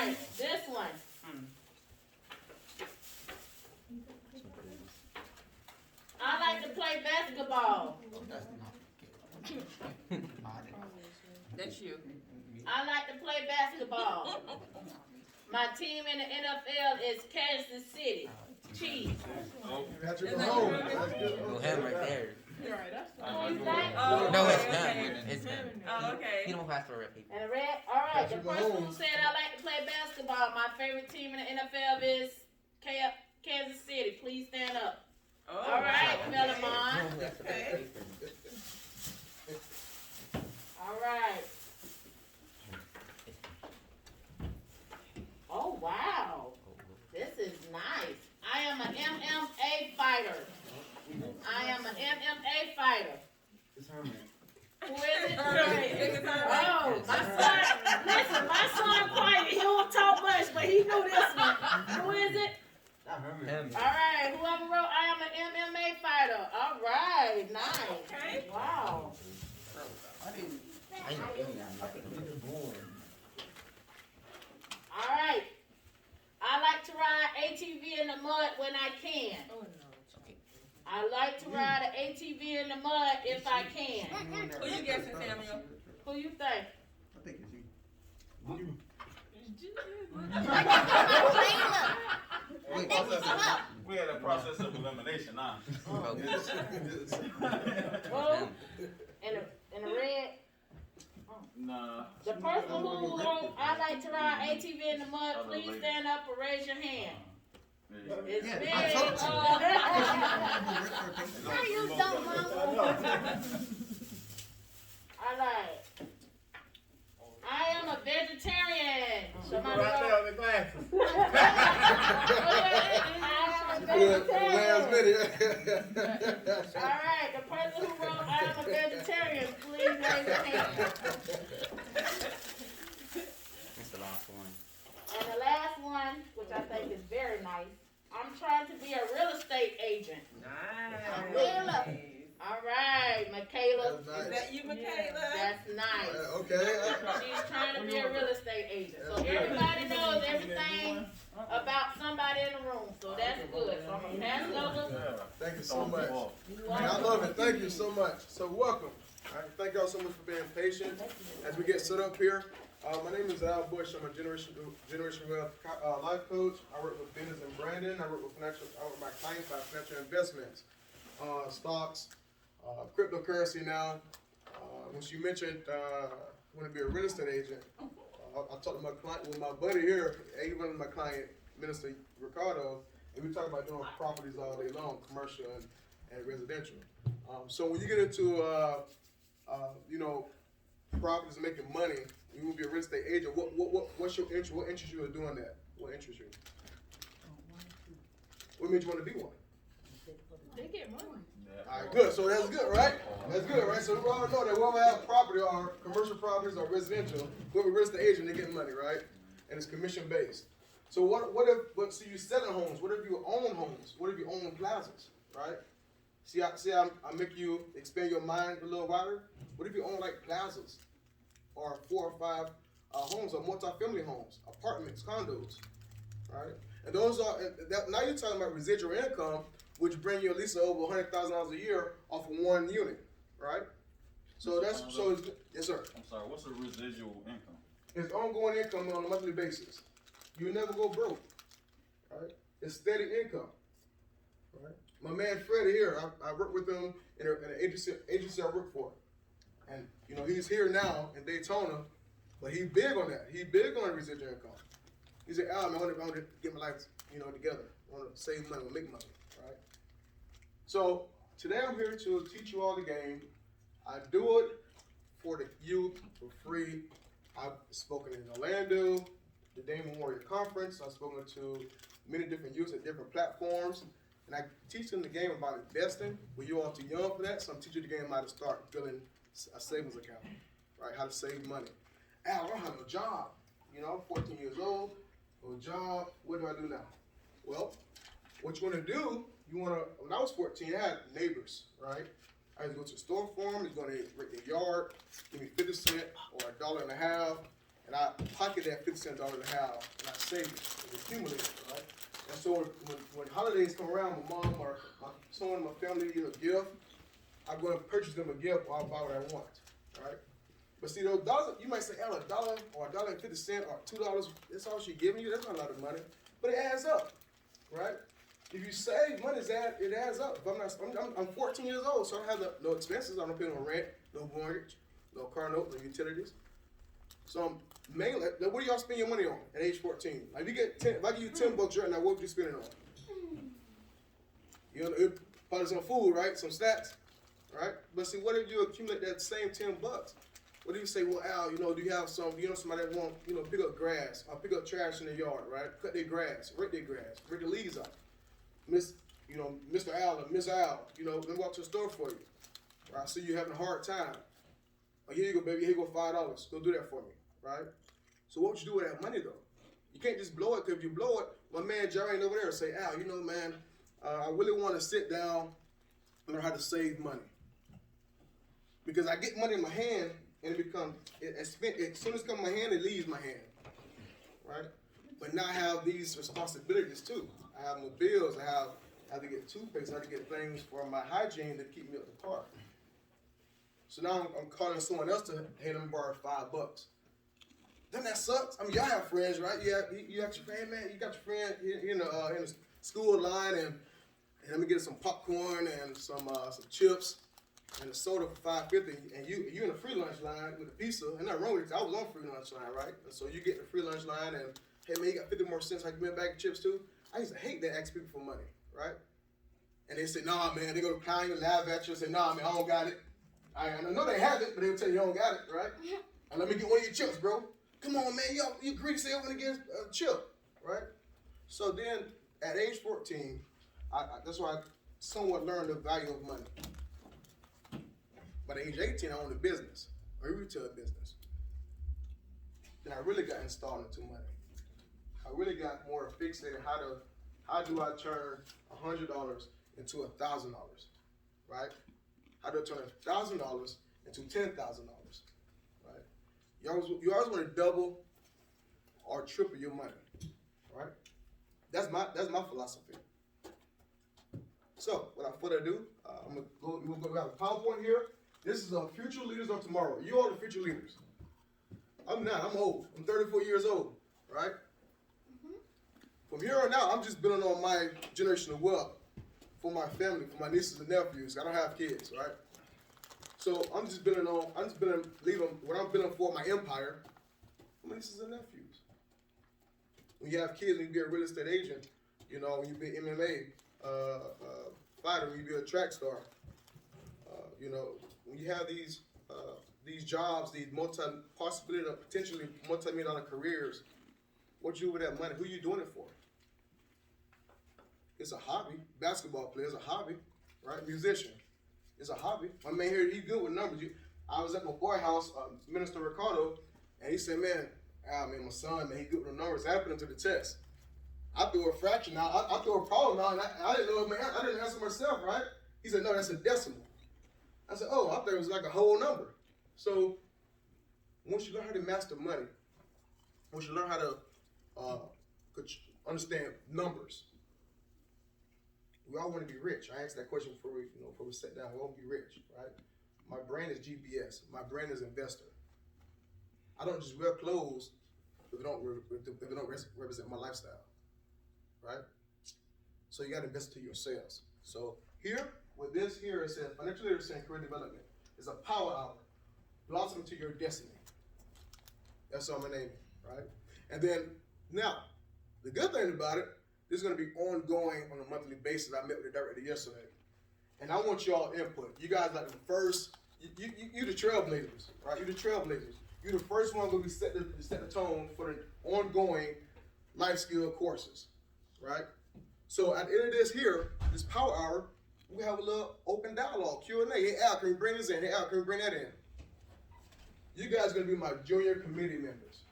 right, this one. I like to play basketball. That's you. I like to play basketball. My team in the NFL is Kansas City Chiefs. Patrick Mahomes. Go him right there. Who is that? Oh, No, it's okay. him. It's him. Oh, okay. He don't pass for red people. And red. All right, the Patrick person who Mahomes. said I like to play basketball. My favorite team in the NFL is Kansas City. Please stand up. Oh, All right, Melamon. Okay. All right. Oh wow, this is nice. I am an MMA fighter. I am an MMA fighter. It's Herman. Who is it? Right. Oh, my son. Listen, my son quiet. He don't talk much, but he knew this one. Who is it? Not Herman. Him. All right. Whoever wrote, I am an MMA fighter. All right. Nice. Okay. Wow. I know. All right. I like to ride ATV in the mud when I can. Oh no. I like to ride an ATV in the mud if I can. Who you guessing, Samuel? Who you think? I think it's you. We had a process of elimination now. Who? In the red? Nah. The person who wrote, I like to ride ATV in the mud, please stand up or raise your hand. It's big. I told you. How you don't, Mama? I like. I am a vegetarian. Somebody wrote, the glasses. I am a Last vegetarian. minute. All right, the person who wrote, I am a vegetarian, please raise your hand. That's the last one. And the last one, which I think is very nice, I'm trying to be a real estate agent. Nice. All right, Michaela. That's nice. Is that you, Michaela? That's nice. Okay. She's trying to be a real estate agent. So everybody knows everything about somebody in the room. So that's good. So I'm going to pass it over. Thank you so much. You Man, I love it. Thank you so much. So welcome. All right, thank y'all so much for being patient as we get set up here. My name is Al Bush. I'm a Generation Wealth life coach. I work with business and branding. I work with my clients by financial investments, stocks, cryptocurrency now. When she mentioned want to be a real estate agent, I talked to my client, with my buddy here, even my client, Minister Ricardo, and we talk about doing properties all day long, commercial and residential. So when you get into properties making money, you will be a real estate agent. What's your interest? What interests you in doing that? What interests you? What made you want to be one? They get money. All right, good. So that's good, right? That's good, right? So we all know that whoever have property or commercial properties or residential, whoever real estate agent, they get money, right? And it's commission based. So what if? But see, you selling homes. What if you own homes? What if you own plazas, right? See, I make you expand your mind a little wider. What if you own like plazas, or 4 or 5 homes, or multi-family homes, apartments, condos, right? And those are now you're talking about residual income, which bring you at least over $100,000 a year off of one unit, right? So yes, sir. I'm sorry, what's a residual income? It's ongoing income on a monthly basis. You never go broke, right? It's steady income, right? My man Freddie here, I work with him in an agency I work for, and he's here now in Daytona, but he's big on that. He's big on residual income. He said, "I want to get my life, together. I want to save money, make money, right?" So today I'm here to teach you all the game. I do it for the youth for free. I've spoken in Orlando, the Damon Warrior Conference. I've spoken to many different youths at different platforms. And I teach them the game about investing. But you're all too young for that, so I'm teaching you the game how to start building a savings account, right? How to save money. Al, I don't have a job. I'm 14 years old, no job. What do I do now? Well, what you want to do, when I was 14, I had neighbors, right? I used to go to the store for them, he's going to rent their yard, give me 50 cents or $1.50, and I pocket that 50 cents dollar to have, and I save it, and accumulate it, right? And so when holidays come around, my mom or someone in my family need a gift, I go and purchase them a gift, or I'll buy what I want, right? But see, those dollars, you might say, "Oh, $1 or $1.50 or $2, that's all she's giving you. That's not a lot of money, but it adds up, right? If you save money, it adds up. If I'm 14 years old, so I don't have no expenses. I don't pay no rent, no mortgage, no car note, no utilities. So I'm mainly, what do y'all spend your money on at age 14? Like if you get if I give you $10 right now, what would you spend it on? You know, probably some food, right? Some snacks, right? But see, what if you accumulate that same $10? What do you say? Well, Al, you know, do you have somebody that want, pick up grass or pick up trash in the yard, right? Cut their grass, rake the leaves out. Mr. Al or Miss Al, let me walk to the store for you. Right? I see you having a hard time. Oh, here you go, baby. Here you go, $5. Go do that for me, right? So what would you do with that money, though? You can't just blow it, because if you blow it, my man Jerry ain't over there say, Al, man, I really want to sit down and learn how to save money. Because I get money in my hand, and as soon as it comes in my hand, it leaves my hand, right? But now I have these responsibilities, too. I have my bills. I have to get toothpaste. I have to get things for my hygiene to keep me up to par. So now I'm calling someone else to, hey, let me borrow $5. Doesn't that sucks? I mean, y'all have friends, right? You got your friend, man. You got your friend in the school line, and let me get some popcorn and some chips and a soda for $5.50, and you in the free lunch line with a pizza. And nothing wrong with it. I was on free lunch line, right? And so you get the free lunch line, and hey, man, you got 50 more cents. I can give me a bag of chips too. I used to hate that, ask people for money, right? And they say, nah, man. They go to clown you, laugh at you, and say, nah, man, I don't got it. I know they have it, but they'll tell you don't got it, right? And let me get one of your chips, bro. Come on, man, you greedy, say I'm gonna get a chip, right? So then, at age 14, that's why I somewhat learned the value of money. But at age 18, I owned a business, a retail business. Then I really got installed into money. I really got more fixated how do I turn $100 into $1,000, right? How do I turn $1,000 into $10,000, right? You always want to double or triple your money, right? That's my philosophy. So, without further ado, we're gonna have a PowerPoint here. This is future leaders of tomorrow. You are the future leaders. I'm not. I'm old. I'm 34 years old, right? From here on out, I'm just building on my generational wealth for my family, for my nieces and nephews. I don't have kids, right? So I'm just leaving what I'm building for my empire for my nieces and nephews. When you have kids, when you be a real estate agent, when you be an MMA fighter, when you be a track star, when you have these jobs, these possibility of potentially multi-million-dollar careers, what you do with that money? Who are you doing it for? It's a hobby. Basketball player is a hobby, right? Musician is a hobby. My man here, he's good with numbers. I was at my boy house, Minister Ricardo, and he said, man, my son, man, he good with the numbers. I put him to the test. I threw a fraction out. I threw a problem out, and I didn't know, man, I didn't answer myself, right? He said, no, that's a decimal. I said, oh, I thought it was like a whole number. So once you learn how to master money, once you learn how to understand numbers, we all want to be rich. I asked that question before we sat down. We all want to be rich, right? My brain is GPS. My brain is investor. I don't just wear clothes if it don't represent my lifestyle, right? So you got to invest to yourselves. So here, with this here, it says financial literacy and career development. It's a power hour. Blossom to your destiny. That's what I'm naming, right? And then now, the good thing about it, this is going to be ongoing on a monthly basis. I met with the director yesterday, and I want y'all input. You guys like the first. You the trailblazers, right? You the trailblazers. You the first one going to be set the tone for the ongoing life skill courses, right? So at the end of this power hour, we have a little open dialogue, Q&A. Hey Al, can you bring this in? Hey Al, can you bring that in? You guys are going to be my junior committee members,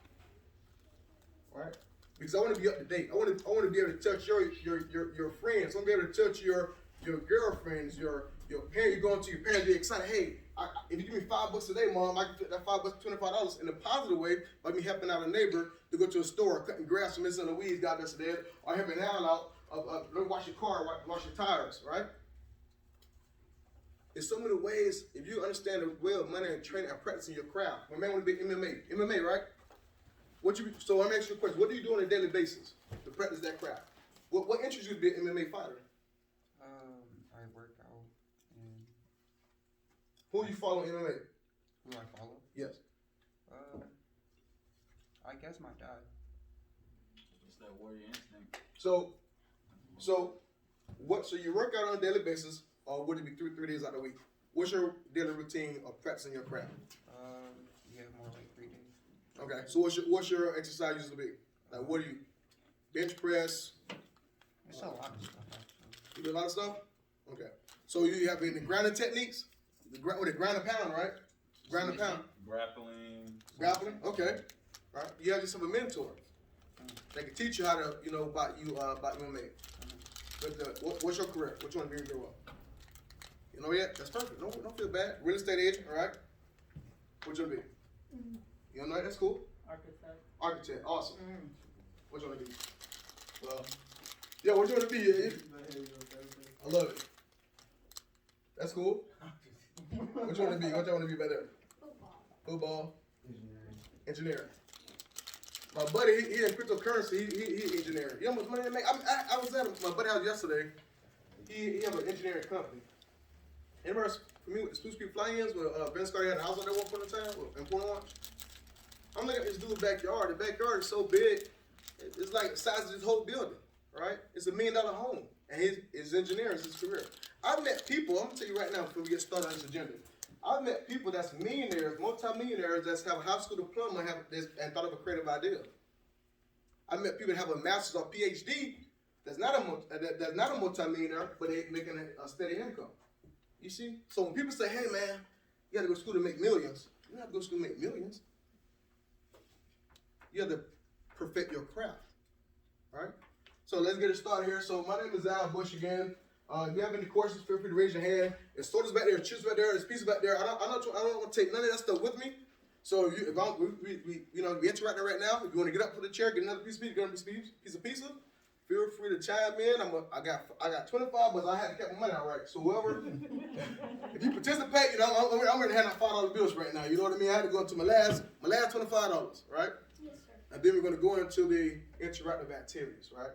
right? Because I want to be up to date. I want to be able to touch your friends. I want to be able to touch your girlfriends, your Your parent, you going to your parents, they're excited. Hey, if you give me $5 a day, mom, I can fit that $5, $25 in a positive way by me helping out a neighbor to go to a store, cutting grass from missing the weeds, God that's dead, or helping Al out, wash your car, wash your tires, right? There's so many ways, if you understand the way of money and training and practicing your craft. My man want to be MMA, right? So I'm asking you a question. What do you do on a daily basis to practice that craft? What interests you to be an MMA fighter? I work out and Who you follow in MMA? who I follow. Yes. I guess my dad. It's that warrior instinct. So you work out on a daily basis, or would it be three days out of the week? What's your daily routine of practicing your craft? Yeah, more like 3 days. Okay. So what's your exercise usually be? Like what do you bench press? It's a lot of stuff actually. You do a lot of stuff? Okay. So you have any grounding techniques? With the ground and pound, right? Ground and pound. Grappling. Grappling? Okay. Right. You have yourself a mentor. They can teach you how to, about MMA. But what's your career? What you want to be when you grow up? You know yet? That's perfect. Don't feel bad. Real estate agent, all right? What you want to be? You don't know that? That's cool. Architect. Awesome. What you want to be? Well, yeah, what you want to be? I love it. That's cool. What you want to be? What you want to be back there? Football. Engineering. My buddy, he in cryptocurrency. He engineering. You know how much money they make? I was at my buddy house yesterday. He have an engineering company. Remember for me with the Spruce Creek Fly-ins when Ben Scardy had a house out there one point in time in Point Orange? I'm looking at this dude's backyard. The backyard is so big, it's like the size of this whole building, right? It's $1 million home, and his engineering is his career. I've met people, I'm gonna tell you right now before we get started on this agenda. I've met people that's millionaires, multi-millionaires that's have a high school diploma and thought of a creative idea. I've met people that have a master's or PhD that's not a multi-millionaire, but they're making a steady income. You see? So when people say, hey man, you gotta go to school to make millions, you don't have to go to school to make millions. You have to perfect your craft, right? So let's get it started here. So my name is Al Bush again. If you have any questions, feel free to raise your hand. There's sodas back there, chips back there, there's pizza back there. I don't want to take none of that stuff with me. So we interacting right now. If you want to get up for the chair, get another piece of pizza, get another piece of pizza. Feel free to chime in. I got 25, but I had to keep my money out right. So whoever, if you participate, I'm ready to hand out $5 bills right now. You know what I mean? I had to go into my last $25, right? Yes, sir. And then we're going to go into the interactive activities, right?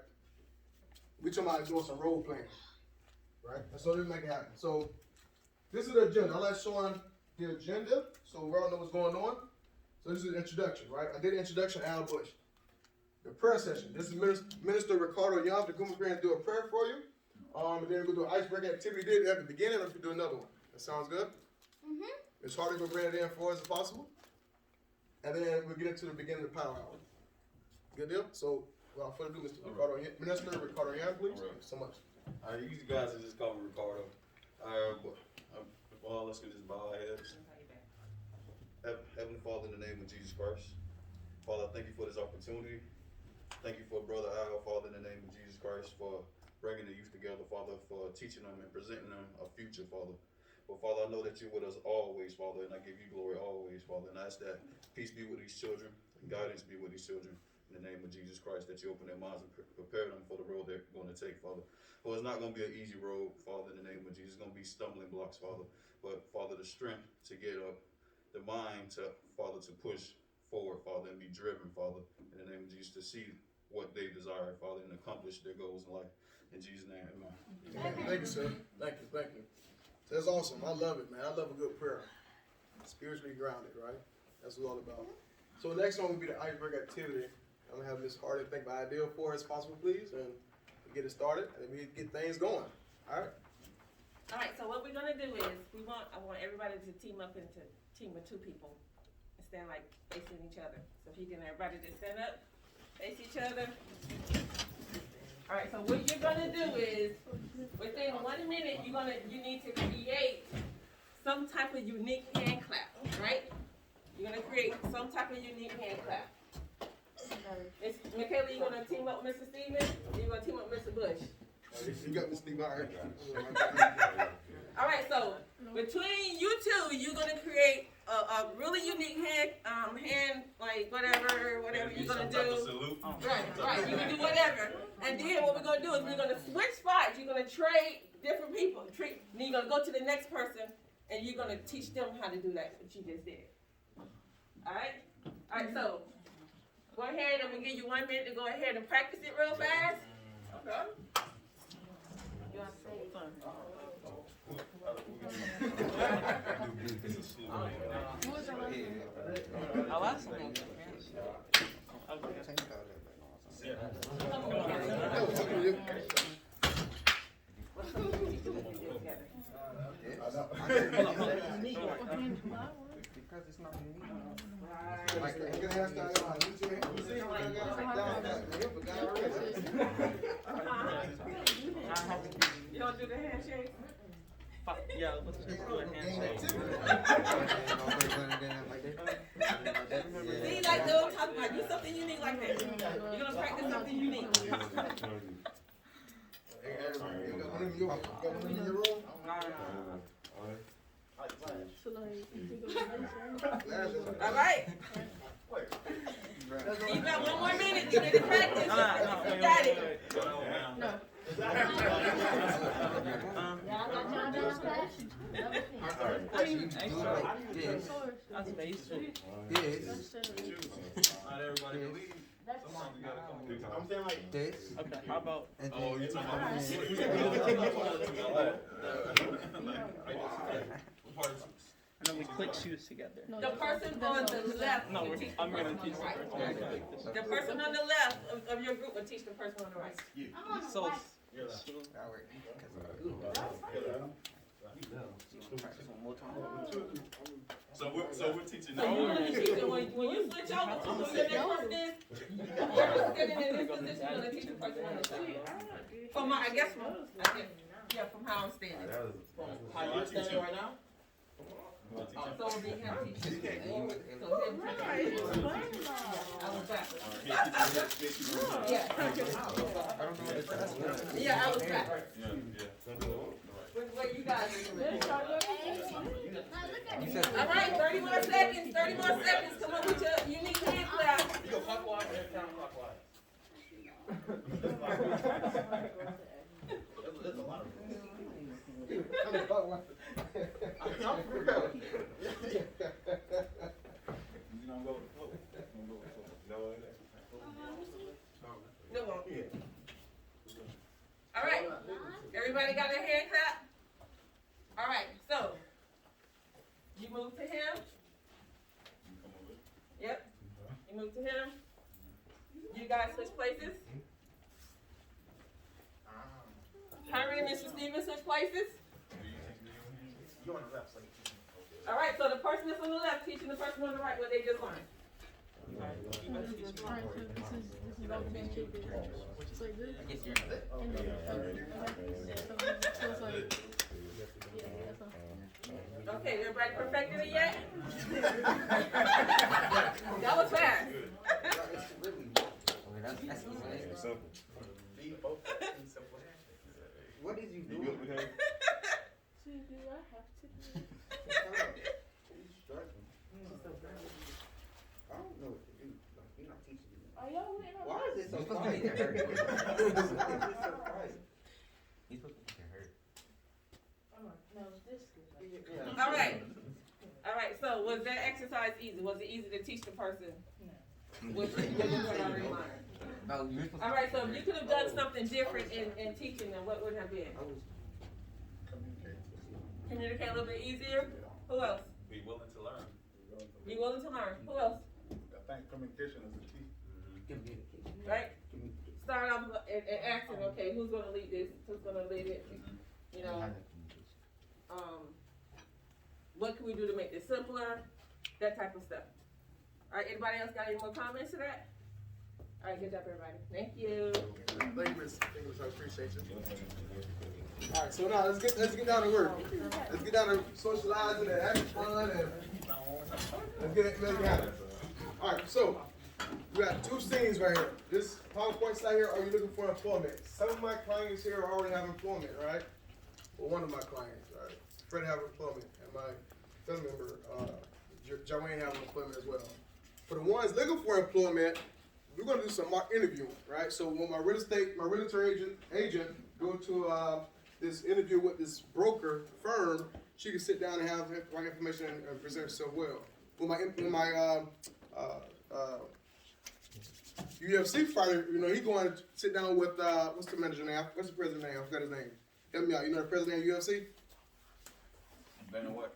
We're talking about doing some role playing, right? And so let's make it happen. So this is the agenda. I like showing the agenda so we all know what's going on. So this is the introduction, right? I did the introduction to Al Bush. The prayer session. This is Minister Ricardo Young to come up here and do a prayer for you. And then we're going to do an icebreaker activity did at the beginning, and we do another one. That sounds good? Mm-hmm. Ms. Hardy will bring it in for us if possible. And then we'll get into the beginning of the power hour. Good deal? So, without further ado, Minister Ricardo Young, please. All right. Thank you so much. You guys are just call me Ricardo. Let's get this bow our heads. Heavenly Father, in the name of Jesus Christ, Father, I thank you for this opportunity. Thank you for Brother Al, Father, in the name of Jesus Christ, for bringing the youth together, Father, for teaching them and presenting them a future, Father. But Father, I know that you're with us always, Father, and I give you glory always, Father. And I ask that peace be with these children, and guidance be with these children. In the name of Jesus Christ, that you open their minds and prepare them for the road they're going to take, Father. For it's not going to be an easy road, Father, in the name of Jesus. It's going to be stumbling blocks, Father. But, Father, the strength to get up, the mind to, Father, to push forward, Father, and be driven, Father, in the name of Jesus, to see what they desire, Father, and accomplish their goals in life. In Jesus' name, amen. Thank you, sir. Thank you. That's awesome. I love it, man. I love a good prayer. Spiritually grounded, right? That's what it's all about. So the next one will be the icebreaker activity. I'm going to have Ms. Hardy think of an idea for us, possible, please, and we get it started, and we get things going. All right? All right, so what we're gonna do is, I want everybody to team up into team with 2 people and stand like facing each other. So if you can, everybody just stand up, face each other. All right, so what you're gonna do is, within 1 minute, you need to create some type of unique hand clap, right? You're gonna create some type of unique hand clap. Michaela, you gonna team up with Mr. Stevens, or you gonna team up with Mr. Bush? You got Ms. Steve, all right. Alright, so between you two, you're gonna create a really unique hand, like whatever you're gonna do. Right, you can do whatever. And then what we're gonna do is we're gonna switch spots. You're gonna trade different people. Then you're gonna go to the next person and you're gonna teach them how to do that, what you just did. Alright? Alright, so go ahead, I'm gonna give you 1 minute to go ahead and practice it real fast. Okay. You wanna say something? I'll ask them. Because it's not unique. You don't do the handshake? Yeah, let's just do a handshake. See, like they don't talk about, do something unique like that. You're gonna practice something unique. All right. You got 1 more minute to get to practice. You got it. No. That's basic. Not everybody can leave. Sometimes you gotta come with I'm saying like This. Okay, how about Oh, you're talking about and then we click shoes together? The person on the left. No, will teach the I'm gonna person teach the on the person. right. Like this. The person on the left of your group will teach the person on the right. So, so we're teaching So you're now. gonna teach them when you switch over to who your next person is. The person getting in this position, you're gonna teach the person on the side. From my, I guess, yeah, from how I'm standing. How you're standing right now? So it'll be him teaching. So him teaching. I was backwards. Yeah. Yeah, I was backwards. What you guys are doing? All right, 30 more seconds. 30 more seconds. Come up with your unique hand clap. You go clockwise or counterclockwise? There's a lot of You gonna go with the flow? You gonna go with the flow? No one. All right. Everybody got their hand clap? All right, so you move to him. Come over. Yep. You move to him. You guys switch places. Henry and Mr. Stevens switch places. You're on the left side. All right, so the person that's on the left teaching the person on the right what they just learned. Okay, everybody perfected it yet? That was fast. What is you You doing? good with him? I don't know what to do. Like, you're not teaching me. Are y'all with him? Why is it so quiet? Why is it so quiet? He's supposed to get hurt. No, this is. All right. All right, so was that exercise easy? Was it easy to teach the person? What you already learned? No, you're supposed All right, so if you could have done something different in teaching them, what would it have been? I was Communicate a little bit easier? Who else? Be willing to learn. Be willing to learn. Who else? I think communication is the key. communicating. Right? Start off and asking, okay, who's gonna lead this? Who's gonna lead it? You know, what can we do to make this simpler? That type of stuff. All right, anybody else got any more comments to that? All right, good job, everybody. Thank you. Thank you, Miss English. I appreciate you. All right, so now let's get down to work. Let's get down to socializing and having fun and let's get it happen. All right, so we got two scenes right here. This PowerPoint slide here. Are you looking for employment? Some of my clients here already have employment, right? Well, one of my clients, right? Fred have employment, and my family member, Joanne have employment as well. For the ones looking for employment, we're gonna do some mock interviewing, right? So when my realtor agent go to this interview with this broker firm, she can sit down and have right information and present herself well. With my UFC fighter, you know, he going to sit down with what's the manager name? What's the president name? I forgot his name. Help me out. You know the president of UFC? Dana White.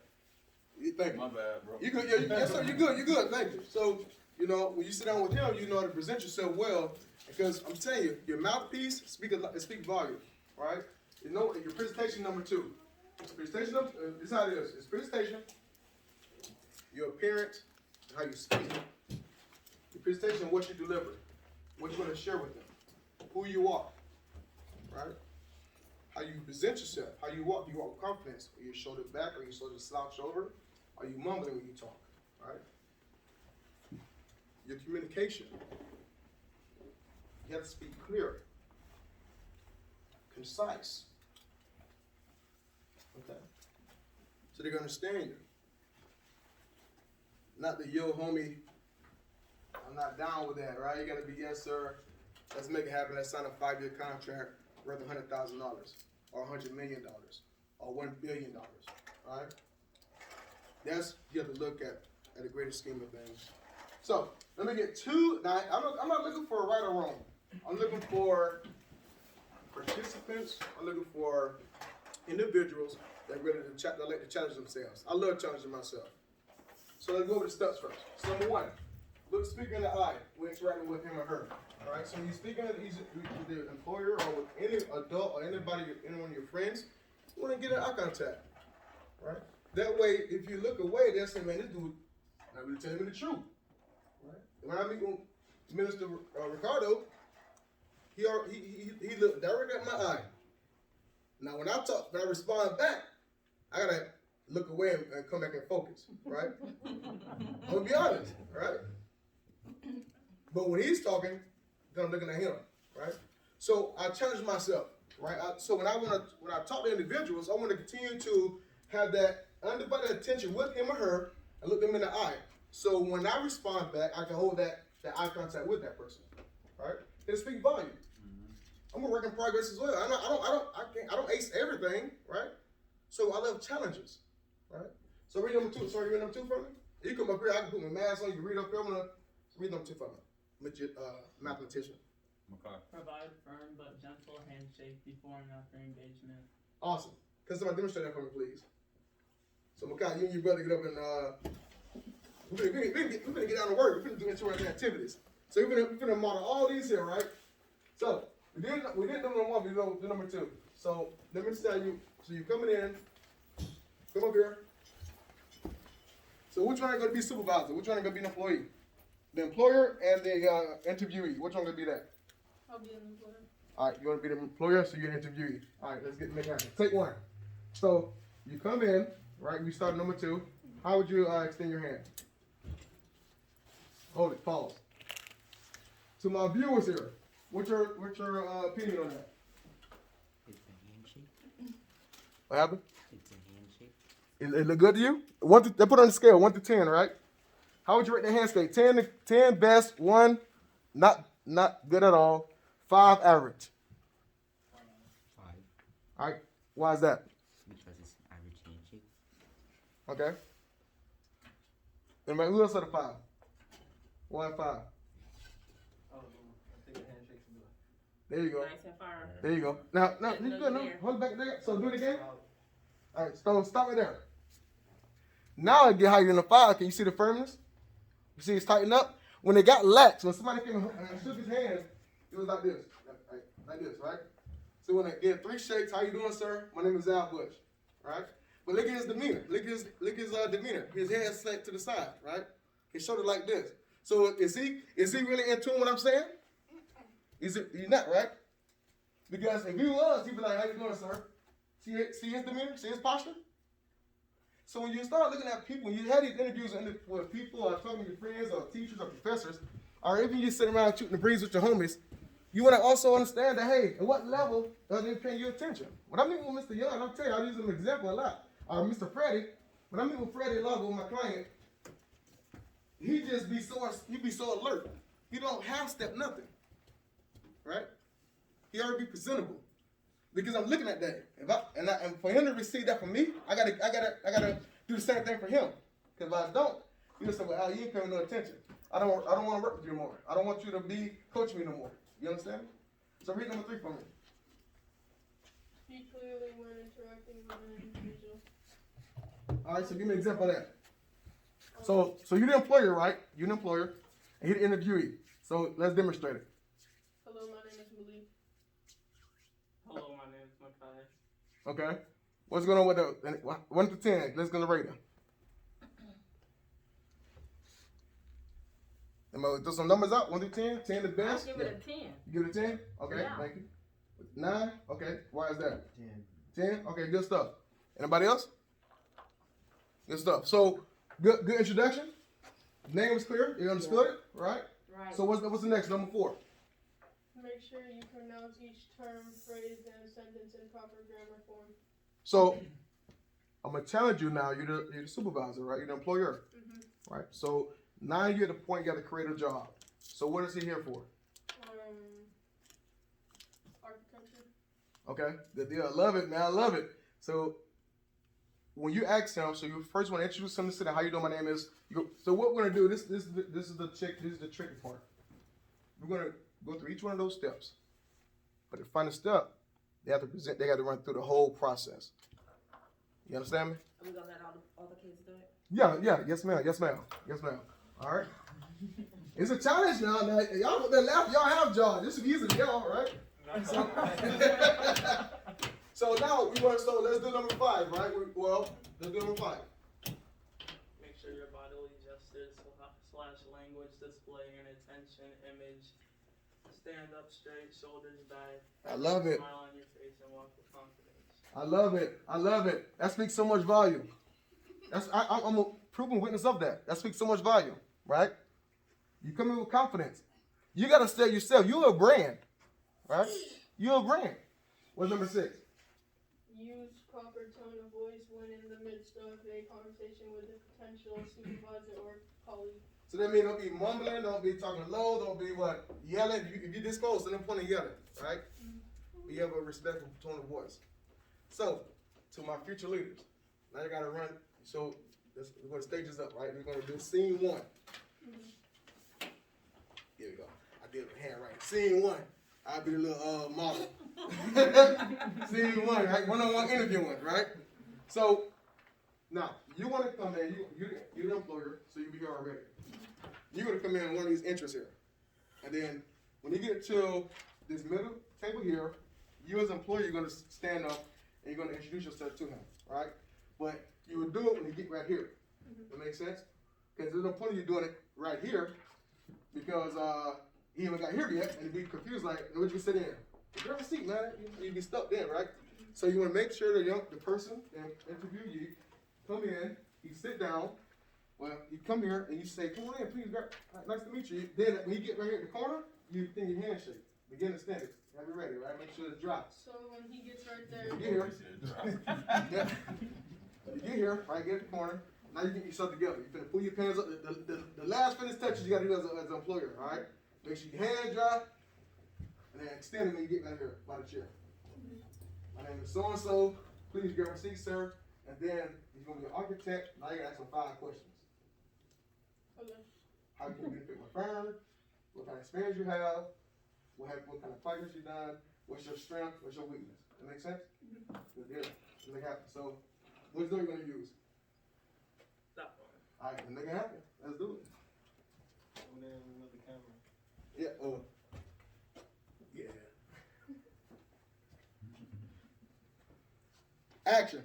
Thank you. My bad, bro. You good? Yeah, yes, sir. You good? You good? Thank you. So, you know, when you sit down with him, you know how to present yourself well, because I'm telling you, your mouthpiece speak volume, right? You know, your presentation number 2. Presentation number. This is how it is. It's presentation, your appearance, how you speak. Your presentation, what you deliver, what you're going to share with them, who you are, right? How you present yourself, how you walk. Do you walk with confidence? Are you shoulder back? Are you shoulder slouched over? Are you mumbling when you talk, right? Your communication. You have to speak clear, concise. Okay? So they can understand you. Not the yo homie, I'm not down with that, right? You gotta be, yes sir, let's make it happen. Let's sign a 5-year contract worth $100,000 or $100 million or $1 billion, right? That's, you have to look at the greater scheme of things. So, let me get now I'm not looking for a right or wrong. I'm looking for participants. I'm looking for individuals that are ready to like to challenge themselves. I love challenging myself. So let's go over the steps first. So number 1, look speaker in the eye when interacting with him or her. All right. So when you're speaking with the employer or with any adult or anybody, any one of your friends, you want to get an eye contact, right? That way, if you look away, they'll say, "Man, this dude not really telling me the truth." Right? When I meet with Minister Ricardo, he looked directly at my eye. Now, when I respond back, I gotta look away and come back and focus, right? I'm gonna be honest, right? But when he's talking, then I'm looking at him, right? So I challenge myself, right? So when I talk to individuals, I want to continue to have that undivided attention with him or her and look them in the eye. So when I respond back, I can hold that eye contact with that person, right? It'll speak volume. I'm a work in progress as well. I don't ace everything, right? So I love challenges, right? So read number 2. Sorry, you read number 2 for me? You come up here, I can put my mask on. You can read up here. I'm gonna read number 2 for me. Mathematician. Provide firm but gentle handshake before and after engagement. Awesome. Can somebody demonstrate that for me, please? So Makai, you and your brother get up and we're gonna get down to work. We're gonna do interesting activities. So we're gonna model all these here, right? So we did number 1, we do number 2. So let me tell you. So you're coming in. Come up here. So which one is gonna be supervisor? Which one is gonna be an employee? The employer and the interviewee. Which one gonna be that? I'll be an employer. All right, you want to be the employer, so you're an interviewee. All right, let's make it happen. Take 1. So you come in, right? We start number 2. How would you extend your hand? Hold it. Pause. To my viewers here, what's your opinion on that? It's a handshake. What happened? It's a handshake. It look good to you? They put on the scale 1 to 10, right? How would you rate the handshake? 10 best, 1 not good at all, 5 average. 5. All right. Why is that? Because it's an average handshake. Okay. Anybody, who else at a 5? 1 5. I think a handshake's good. There you go. Nice and firm. There you go. Now, you good. No, hold it back there. So do it again. All right. So stop right there. Now I get how you're in the 5. Can you see the firmness? You see it's tightened up. When it got lax, when somebody came and shook his hand, it was like this, like this, right? So when I get 3 shakes, how you doing, sir? My name is Al Bush, right? But look at his demeanor. Look at his demeanor. His head slant to the side, right? His shoulder like this. So is he really in tune with what I'm saying? He's not, right? Because if he was, he'd be like, how you doing, sir? See his demeanor? See his posture? So when you start looking at people, when you have these interviews with people or talking to your friends or teachers or professors, or even you sitting around shooting the breeze with your homies, you want to also understand that, hey, at what level are they paying you attention? When I meet with Mr. Young, I'm telling you, I use him as an example a lot. Mr. Freddie, when I meet with Freddie Lago, my client, he be so alert. He don't half step nothing, right? He already be presentable because I'm looking at that. And for him to receive that from me, I gotta do the same thing for him. Because if I don't, he'll say, well, Al, you ain't paying no attention. I don't want to work with you anymore. I don't want you to be coaching me no more. You understand? So read number 3 for me. Speak clearly when interacting with an individual. All right, so give me an example of that. So you're the employer, right? You're the employer, and you're the interviewee. So let's demonstrate it. Hello, my name is Malik. Hello, my name is Makai. Okay. What's going on with the 1 to 10? Let's go to rate them. Am I throw some numbers out? 1 to 10? 10 the best? I'll give it a 10. You give it a 10? Okay, Yeah. thank you. 9? Okay. Why is that? 10. 10? Okay, good stuff. Anybody else? Good stuff. So, good introduction. Name was clear. You understood it, right? Right. So what's the next, number 4? Make sure you pronounce each term, phrase, and sentence in proper grammar form. So, I'm gonna challenge you now. You're the supervisor, right? You're the employer, right? So now you're at the point you got to create a job. So what is he here for? Architecture. Okay, good deal. I love it, man. I love it. So when you ask him, so you first want to introduce him to say, "How you doing? My name is." So what we're gonna do? This is the tricky part. We're gonna go through each one of those steps, but the final step, they have to present. They got to run through the whole process. You understand me? Are we gonna let all the kids do it? Yeah, yes ma'am, yes ma'am, yes ma'am. All right. It's a challenge now. Y'all put that laugh. Y'all have jobs. This is easy to y'all, right? So now let's do number 5, right? Let's do number 5. Make sure your bodily gestures / language display an attention image. Stand up straight, shoulders back. I love it. Smile on your face and walk with confidence. I love it. I love it. That speaks so much volume. I'm a proven witness of that. That speaks so much volume, right? You come in with confidence. You got to sell yourself. You're a brand, right? You're a brand. What's number 6? Use proper tone of voice when in the midst of a conversation with a potential supervisor or colleague. So that means don't be mumbling, don't be talking low, don't be yelling. If you this close, then point of yelling, right? You have a respectful tone of voice. So, to my future leaders, now you gotta run. So we're gonna stage this up, right? We're gonna do scene 1. Here we go. I did a hand right. Scene 1. I'll be the little model. Scene 1, right? One-on-one interviewing, right? So now you want to come in. You're the employer, so you be here already. You're gonna come in on one of these entries here, and then when you get to this middle table here, you as an employer, you're gonna stand up and you're gonna introduce yourself to him, right? But you will do it when you get right here. That makes sense? Because there's no point of you doing it right here because he haven't got here yet, and he'd be confused like, where'd you sit in? Grab a seat, man. You'd be stuck there, right? So you want to make sure that the person that interview you come in, you sit down. Well, you come here and you say, "Come on in, please. Nice to meet you." Then when you get right here at the corner, you think your handshake. Begin to stand it. Have it ready, right? Make sure it's dry. So when he gets right there, You get here. Yeah. You get here, right? Get at the corner. Now you get yourself together. You finna pull your pants up. The last finish touches you got to do as an employer, all right? Make sure your hands dry, and then extend it when you get right here by the chair. My name is so-and-so. Please grab a seat, sir. And then he's going to be an architect. Now you got to ask him 5 questions. okay. How can you benefit my firm? What kind of experience you have? What kind of projects you've done? What's your strength? What's your weakness? That make sense? Good deal. Let's make it happen. So, which door are you going to use? That one. All right, let's make it happen. Let's do it. And then with the camera. Yeah. Yeah. Action.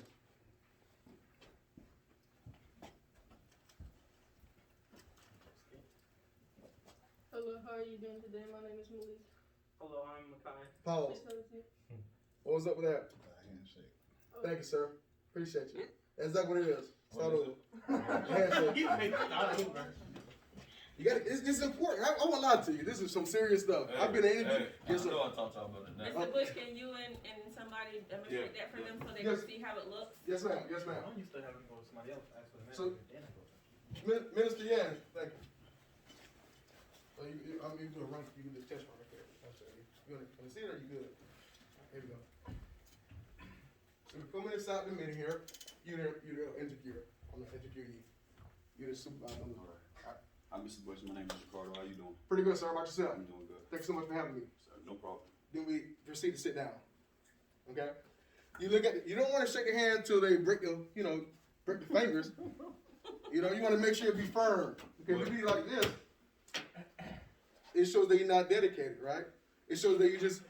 Hello, how are you doing today? My name is Malik. Hello, I'm Makai. Pause. Nice to meet you. What was up with that? Handshake. Thank you, sir. Appreciate you. That's exactly what it is. Start over. Handshake. You got it's important. I won't lie to you. This is some serious stuff. I've been in. I know I talked to y'all about it now. Mr. Bush, can you and somebody, demonstrate that for them so they Yes. can see how it looks? Yes, ma'am. Yes, ma'am. I'm used to having to go to somebody else, ask for the So- manager, then I go. Minister Yan, thank you. So you do a run, you can do a test run right there. I'm sorry. You wanna see it or you good? Here we go. So we're coming inside the meeting here. You're the interviewer. I'm the interviewee. You're the supervisor. Hi, Mr. Bush. My name is Ricardo. How you doing? Pretty good, sir. How about yourself? I'm doing good. Thanks so much for having me. So, no problem. Then we proceed to sit down. Okay? You don't want to shake a hand till they break the fingers. You want to make sure it be firm. Because if you be like this, it shows that you're not dedicated, right? It shows that you just,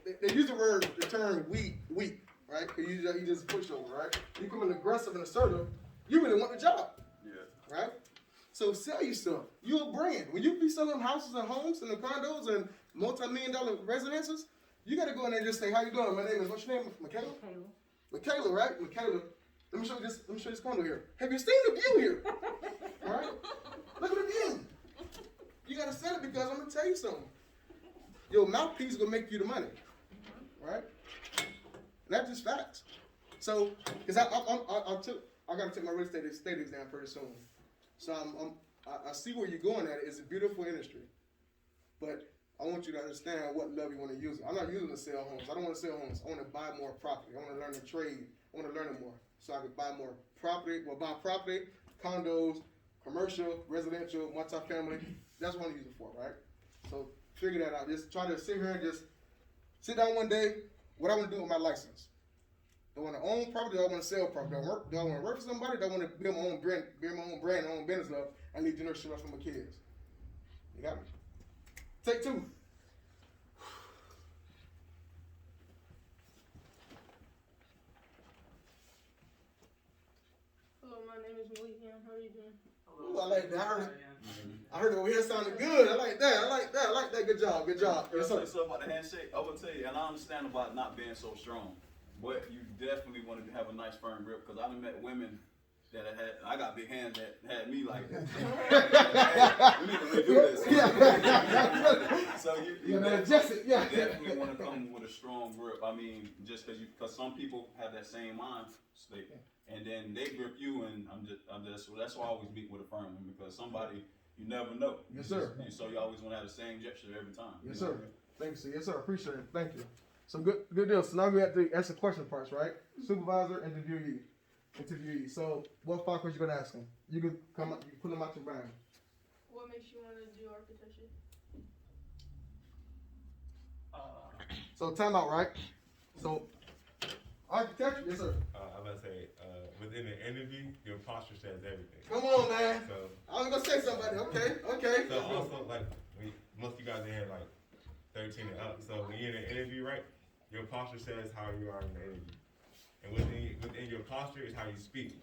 they use the term weak, right? Because you just push over, right? You come in aggressive and assertive, you really want the job, Yeah. right? So sell yourself. You're a brand. When you be selling houses and homes and the condos and multi-million-dollar residences, you got to go in there and just say, how you doing? My name is, what's your name? Michaela? Michaela, right? Michaela. Let me show you this condo here. Have you seen the view here? All right? Look at the view. You got to sell it because I'm going to tell you something. Your mouthpiece is going to make you the money. Right? And that's just facts. So, because I got to take my real estate exam pretty soon. So I see where you're going at it. It's a beautiful industry. But I want you to understand what level you want to use it. I'm not using it to sell homes. I don't want to sell homes. I want to buy more property. I want to learn the trade. I want to learn it more. So I can buy more property. Well, buy property, condos, commercial, residential, multifamily. That's what I want to use it for, right? So figure that out. Just try to sit here and just sit down one day. What I want to do with my license. Do I want to own property? Do I want to sell property? Do I want to work for somebody? Do I want to build my own brand, my own business up, and leave generation left for my kids? You got me? Take two. Hello, my name is Malik Yan. How are you doing? Ooh, I like that. I heard it over here sounding good. I like that. I like that. Good job. Good job. Yes, Yes, sir. sir. So about the handshake, I will tell you, and I understand about not being so strong, but you definitely wanted to have a nice firm grip because I done met women that I got big hands that had me like that. Hey, we need to redo this. Yeah. So You gotta adjust it. Yeah. You definitely want to come with a strong grip. I mean, just because some people have that same mind state, and then they grip you, and I'm just. So that's why I always meet with a firm because somebody. You never know. Yes, sir. So you always want to have the same gesture every time. Yes, sir. Thank you, sir. Yes, sir. Appreciate it. Thank you. So good deal. So now we have to answer question parts, right? Supervisor, interviewee. So what 5 questions you gonna ask him? You can come up, you put them out your brain. What makes you want to do architecture? So time out, right? So architecture, yes, sir. I'm gonna say, within the interview, your posture says everything. Come on, man. So, I was gonna say somebody. Okay. so also, like, most of you guys in here, like, 13 and up. So when you're in an interview, right, your posture says how you are in the interview. And within your posture is how you speak.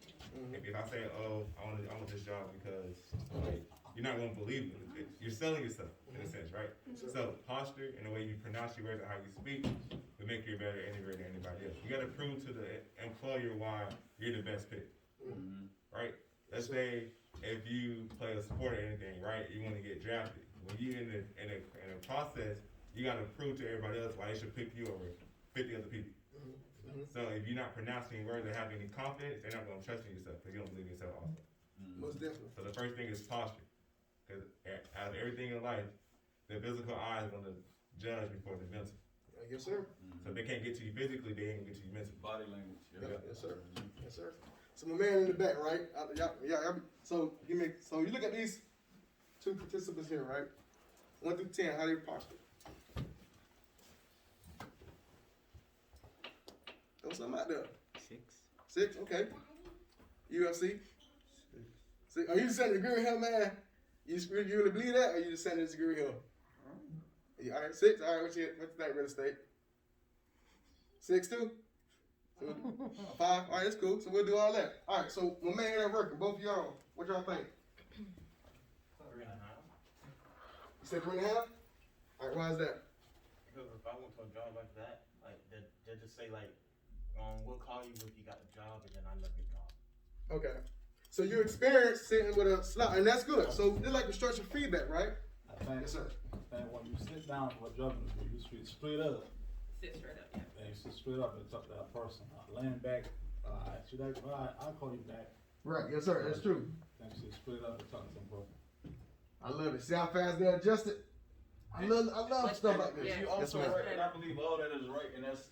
If I say, oh, I want this job because, like, you're not gonna believe it. You're selling yourself, in a sense, right? So posture and the way you pronounce your words and how you speak will make you a better interviewer than anybody else. You gotta prove to the employer why you're the best pick, right? Let's say if you play a sport or anything, right, you want to get drafted. When you're in a process, you gotta prove to everybody else why they should pick you over 50 other people. So if you're not pronouncing words and having any confidence, they're not gonna trust in yourself because you don't believe in yourself also. Most definitely. So the first thing is posture. Because out of everything in life, the physical eye is going to judge before the mental. Yes, sir. So if they can't get to you physically, they ain't gonna get to you mentally. Body language. Yes, sir. Yes, sir. So my man in the back, right? So you look at these 2 participants here, right? 1 through 10, how they posture? Throw something out there. 6, okay. UFC? 6. Are you just saying the degree hill, man? You really believe that, or you just saying the degree hill? Yeah, all right, 6. All right, what's your name, real estate? 6 too? 5. All right, that's cool. So we'll do all that. All right. So my man here working. Both of y'all, what y'all think? 3.5. You said 3.5? All right. Why is that? Because if I went to a job like that, like they just say like, we'll call you if you got a job, and then I never get a job. Okay. So you experienced sitting with a slot, and that's good. So it's like constructive feedback, right? I think, Yes, sir. I think when you sit down for a job interview, you should straight up. Sit straight up, yeah. And you should straight up and talk to that person. Laying back, should I? I'll call you back. Right, yes, sir, that's true. And should straight up and talk to some person. I love it. See how fast they adjust it? I love stuff like this. Yeah. You Yes, also ma'am. right, and I believe all that is right, and that's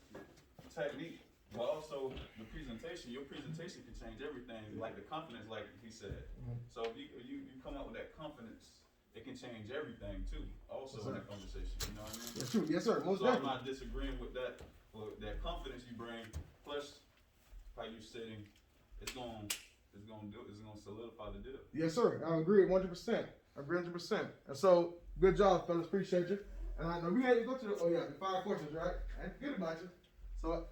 technique. But also the presentation, your presentation can change everything, like the confidence, like he said. So if you come up with that confidence, it can change everything too. Also in that conversation, you know what I mean? That's true, yes, sir, most So I'm definitely. not disagreeing with that. But that confidence you bring, plus how you sitting, it's gonna solidify the deal. Yes, sir, I agree 100%. I agree 100%. And so, good job, fellas, appreciate you. And I know we had to go to the 5 questions, right? I ain't forget about you. So,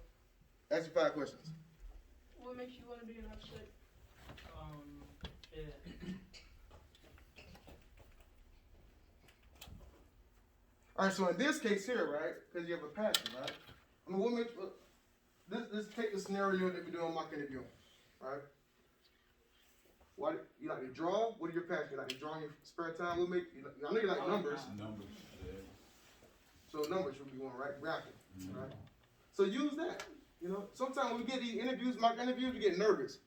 ask you 5 questions. What makes you want to be an upstate? Yeah. All right, so in this case here, right, because you have a passion, right? I mean, what makes, let's take the scenario that we're doing mock interview, right? What, you like to draw? What are your passions? You like to draw in your spare time? What make, I know you like numbers, Numbers, yeah. so numbers would be one, right? Graphic, right? So use that, you know? Sometimes when we get these interviews, mock interviews, we get nervous.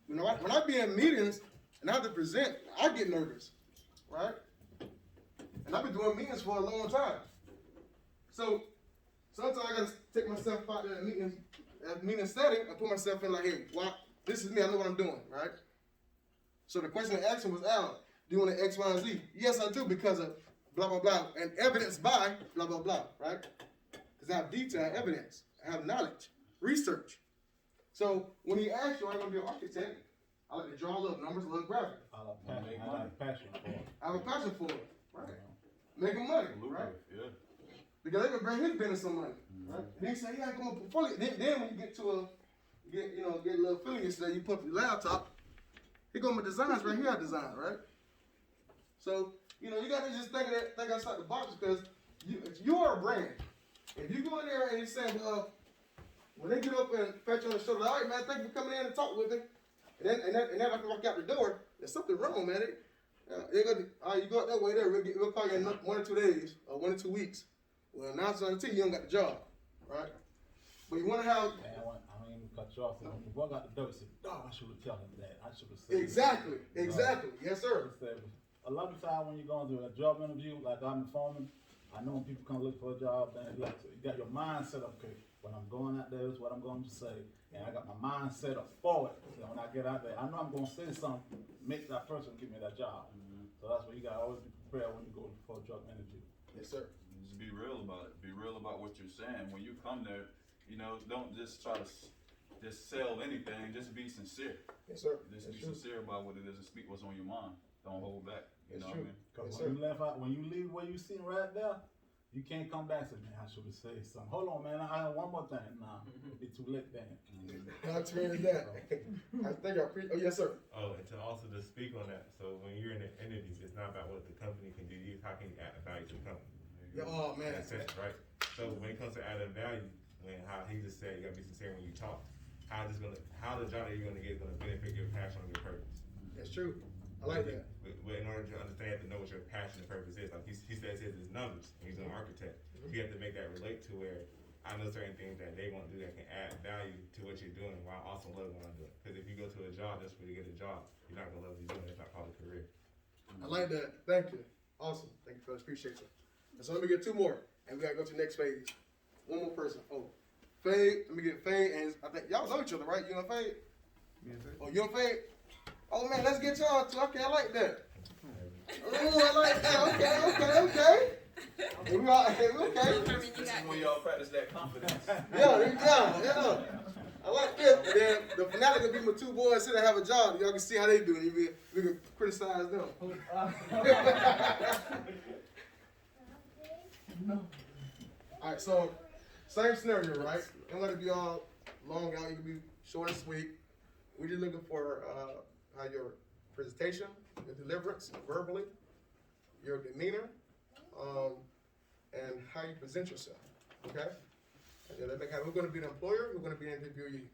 You know, when I be in meetings and I have to present, I get nervous, right? And I've been doing meetings for a long time. So sometimes I gotta take myself out there in a meeting setting and put myself in like, hey, well, this is me, I know what I'm doing, right? So the question I asked him was, Al, do you want to X, Y, and Z? Yes, I do, because of blah, blah, blah, and evidence by blah, blah, blah, right? Because I have detail, evidence, I have knowledge, research. So when he asked you, I'm going to be an architect, I like to draw a little numbers, a little graphic. I like passion for it. I have a passion for it, right? Making money, right? Yeah. Because they can bring his business some money, right? And he said, yeah, I come up portfolio. Then when you get to get a little feeling yesterday, you put up your laptop, here go my designs right here, I designed, right? So, you gotta just think outside the box, because you are a brand. If you go in there and you say, when they get up and pat you on the shoulder, all right, man, thank you for coming in and talk with me. And then I can walk out the door, there's something wrong, man. You go out that way there, we'll call you in 1 or 2 days, or 1 or 2 weeks. Well, now it's on the team, you don't got the job, right? But you want to have... Man, I don't even cut you off. When you walk out the door, you say, oh, I should have told him that. I should have said Exactly, that. exactly. Yes, sir. A lot of times when you're going through a job interview, like I'm informing, I know when people come look for a job, then you got your mind set up, okay, when I'm going out there is what I'm going to say. And I got my mind set up forward. So when I get out there, I know I'm going to say something, make that person give me that job. So that's why you got to always be prepared when you go for a job interview. Yes, sir. Just be real about it. Be real about what you're saying. When you come there, don't just try to just sell anything. Just be sincere. Yes, sir. Just That's be true. sincere about what it is and speak what's on your mind. Don't hold back. You That's know true. what I mean? Because Yes, when you leave where you sitting right there, you can't come back and say, man, I should have said something. Hold on, man, I have one more thing. Nah, it'll be too late then. How true is that? I think I appreciate. Oh, yes, sir. Oh, and to also to speak on that, so when you're in an interview, it's not about what the company can do, it's how can you add value to the company. Yeah, oh, man. In that sense, right? So when it comes to adding value, how he just said, you gotta be sincere when you talk. How the job that you're gonna get is gonna benefit your passion or your purpose. That's true. I like that. But in order to understand, you have to know what your passion and purpose is. Like he says his is numbers, and he's an architect. You have to make that relate to where I know certain things that they want to do that can add value to what you're doing while also loving what I'm doing. Because if you go to a job just for to get a job, you're not gonna love what you're doing. It's not called a career. I like that. Thank you. Awesome. Thank you, fellas. Appreciate you. And so let me get 2 more, and we gotta go to the next phase. 1 more person. Oh, Fade. Let me get Fade, and I think y'all know each other, right? You know Fade? Oh, you know Fade? Oh man, let's get y'all too. Okay, I like that. Oh, I like that. Okay. Hey, we all, okay. This is when y'all practice that confidence. Yeah. I like this. Then the finale gonna be my 2 boys here that have a job. Y'all can see how they do it. We can criticize them. All right, so same scenario, right? Don't let it be all long out. You can be short and sweet. We're just looking for how your presentation, your deliverance, verbally, your demeanor, and how you present yourself. Okay? And then we're going to be the employer. We're going to be the interviewee.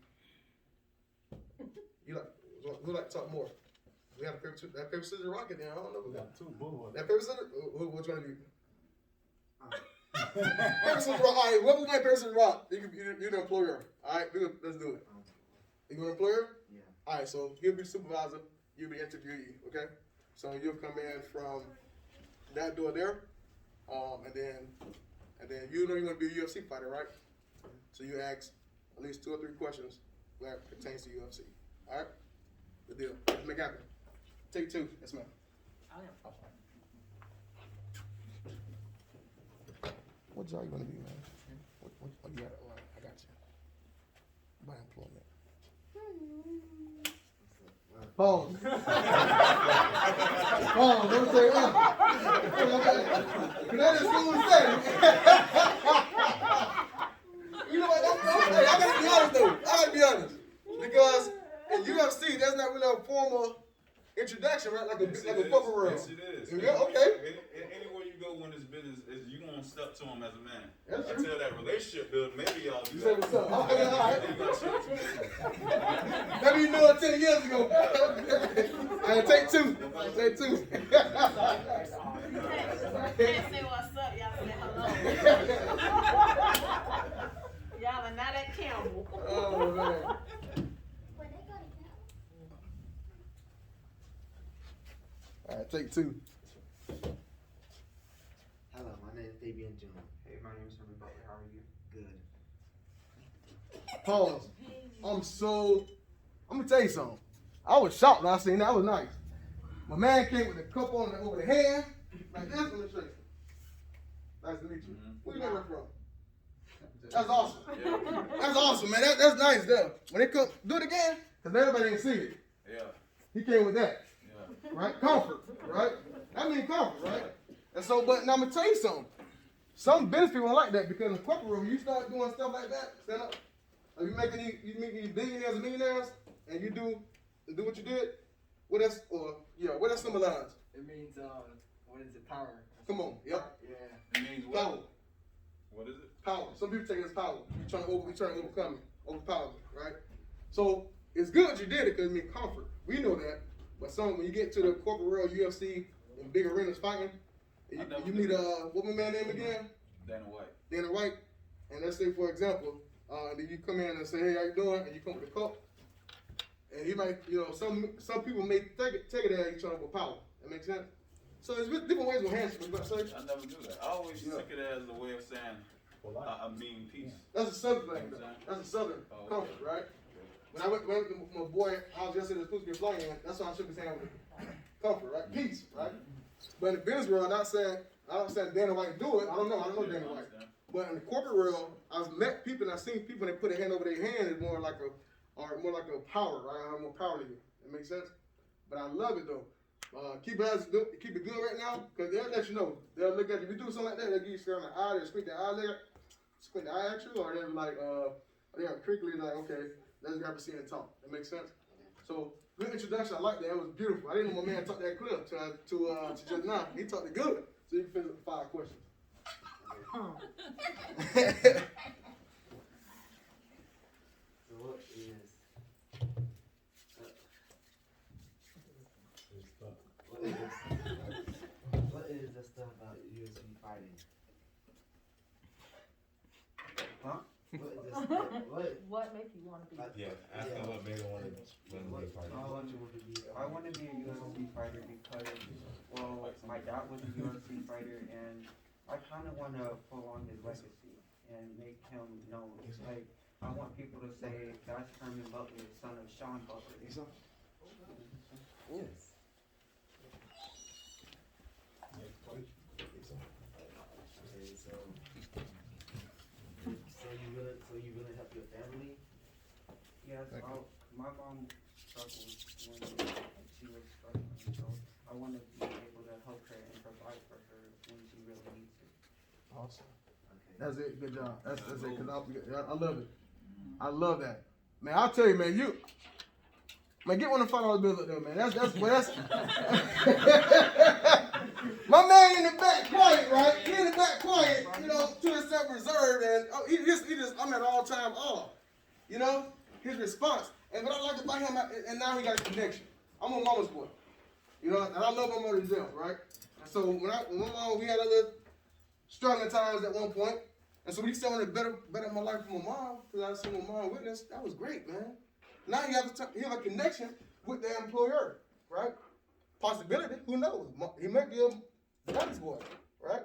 Who like to talk more? We have that paper scissors rocket there. I don't know. We got 2 bullets. That paper scissors. Which one of you? Paper, scissors, rock. All right, what was my paper, scissors, rock? You're the employer. All right, let's do it. You an employer? Yeah. All right, so he'll be supervisor. You'll be interviewee. Okay. So you'll come in from that door there, and then you know you're gonna be a UFC fighter, right? So you ask at least 2 or 3 questions that pertains to UFC. All right. Good deal. Let's make it happen. Take 2. Yes, ma'am. What job you gonna be, man? What you got? I got you. By employment. Pause. Pause. Don't say that. That is what we say. You know what? I gotta be honest though. I gotta be honest because in UFC, that's not really a formal introduction, right? Like a corporate world. Yes, it is. Yeah, okay. Anywhere you go when this business is, you gonna step to him as a man. That's true. Until that relationship builds, maybe y'all do You that. say what's up? Okay, all right. You gotta show it to me. Maybe you knew it 10 years ago. I take 2. Take 2. Can't say what's up, y'all say hello. Y'all are not at Campbell. Oh man. All right, take 2. Hello, my name is Fabian John. Hey, my name is Herman Butler. How are you? Good. Pause. I'm gonna tell you something. I was shocked when I seen that. That was nice. My man came with a cup on over the hand, like this. Let me show you. Nice to meet you. Where you getting from? That's awesome. Yeah. That's awesome, man. That's nice, though. When they come, do it again, because everybody didn't see it. Yeah. He came with that, Yeah. right? Comfort, right? I mean comfort, right? And so, but now I'm gonna tell you something. Some business people don't like that because in the corporate room, you start doing stuff like that, stand up. Are you meet these billionaires and millionaires, and you do what you did? What else? What that symbolize? It means what is it? Power. Come on, yep. Yeah. It means what? Power. What is it? Power. Some people take it as power. You're trying to overcome it, overpower it, right? So it's good you did it because it means comfort. We know that. But when you get to the corporate world, UFC, and big arenas fighting, you meet what my man name again? Dana White. Dana White. And let's say, for example, then you come in and say, hey, how you doing? And you come with a cup. And he might, some people may take it as you trying to overpower. That makes sense? So there's different ways with handshake. What you about to say? I never knew that. I always took it as a way of saying, I mean peace. That's a southern thing. That's a southern comfort, right? When I went with my boy, I was yesterday supposed to be flying. That's why I shook his hand with comfort, right? Peace, right? But in the business world, I'm not saying Dana White do it. I don't know Dana White. But in the corporate world, I've met people and I've seen people that put a hand over their hand is more like a power, right? I have more power than you. That makes sense? But I love it though. Keep it good right now, because they'll let you know. They'll look at you. If you do something like that, they'll give you a stare on the eye, they'll squint the eye at you, or they'll like, they'll quickly like, okay, let's grab a seat and talk. That makes sense? So, good introduction. I like that. It was beautiful. I didn't know my man talked that clip to just now. He talked it good. So you can finish with 5 questions. So what is the stuff about UFC fighting? Huh? What is this stuff? What make you want to be? Yeah, ask them what made them want to be a fighter. I want to be a UFC fighter because, well, my dad was a UFC fighter, and I kind of want to prolong his legacy and make him known. Like, I want people to say that's Herman Butler, son of Sean Butler. Yes. Okay, so you really help your family? Yes, my mom struggled when she was struggling, so I want to be able to help her and provide for her when she really needs it. Awesome. Okay. That's it. Good job. That's it. Cause I love it. I love that. Man, I'll tell you, man, get one of the $5 bills up there, man. That's my man in the back quiet, right? He in the back quiet, to himself reserved, and he just I'm at all time awe. His response. And what I like about him, and now he got a connection. I'm a mama's boy. And I love my mother to death, right? And so when my mom, we had a little struggling times at one point. And so when you still want to better my life for my mom, because I see my mom witness, that was great, man. Now you have a connection with the employer, right? Possibility, who knows? He might be a daddy's boy, right?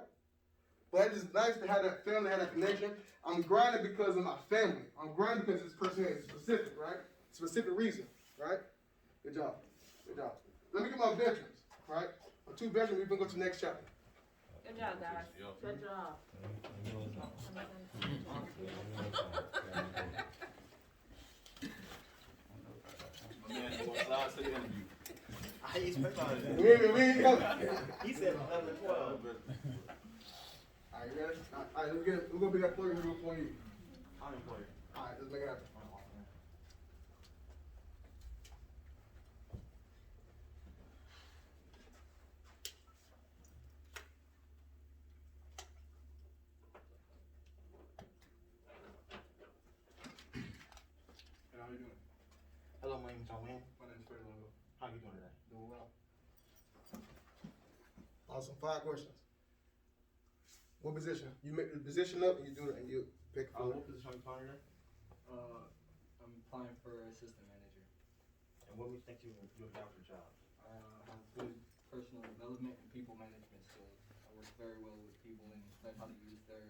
But it's just nice to have that family, have that connection. I'm grinding because of my family. I'm grinding because this person here is specific, right? Specific reason, right? Good job. Good job. Let me get my veterans, right? My 2 veterans, we can go to the next chapter. Good job, guys. Good job. My man is gonna slide to the interview. I expect all that. We ain't coming. He said 11, 12. All right, you ready? All right, we're gonna be that player here before you. Unemployed. All right, let's make it happen. How you doing? Hello, my name is John Wayne. My name is Freddie Longo. How you doing today? Doing well. Awesome. 5 questions. What position? You make the position up and you do it and you pick for What position are you applying today? I'm applying for assistant manager. And what makes you think you adapt your job? I have good personal development and people management skills. I work very well with people and learn how to use their,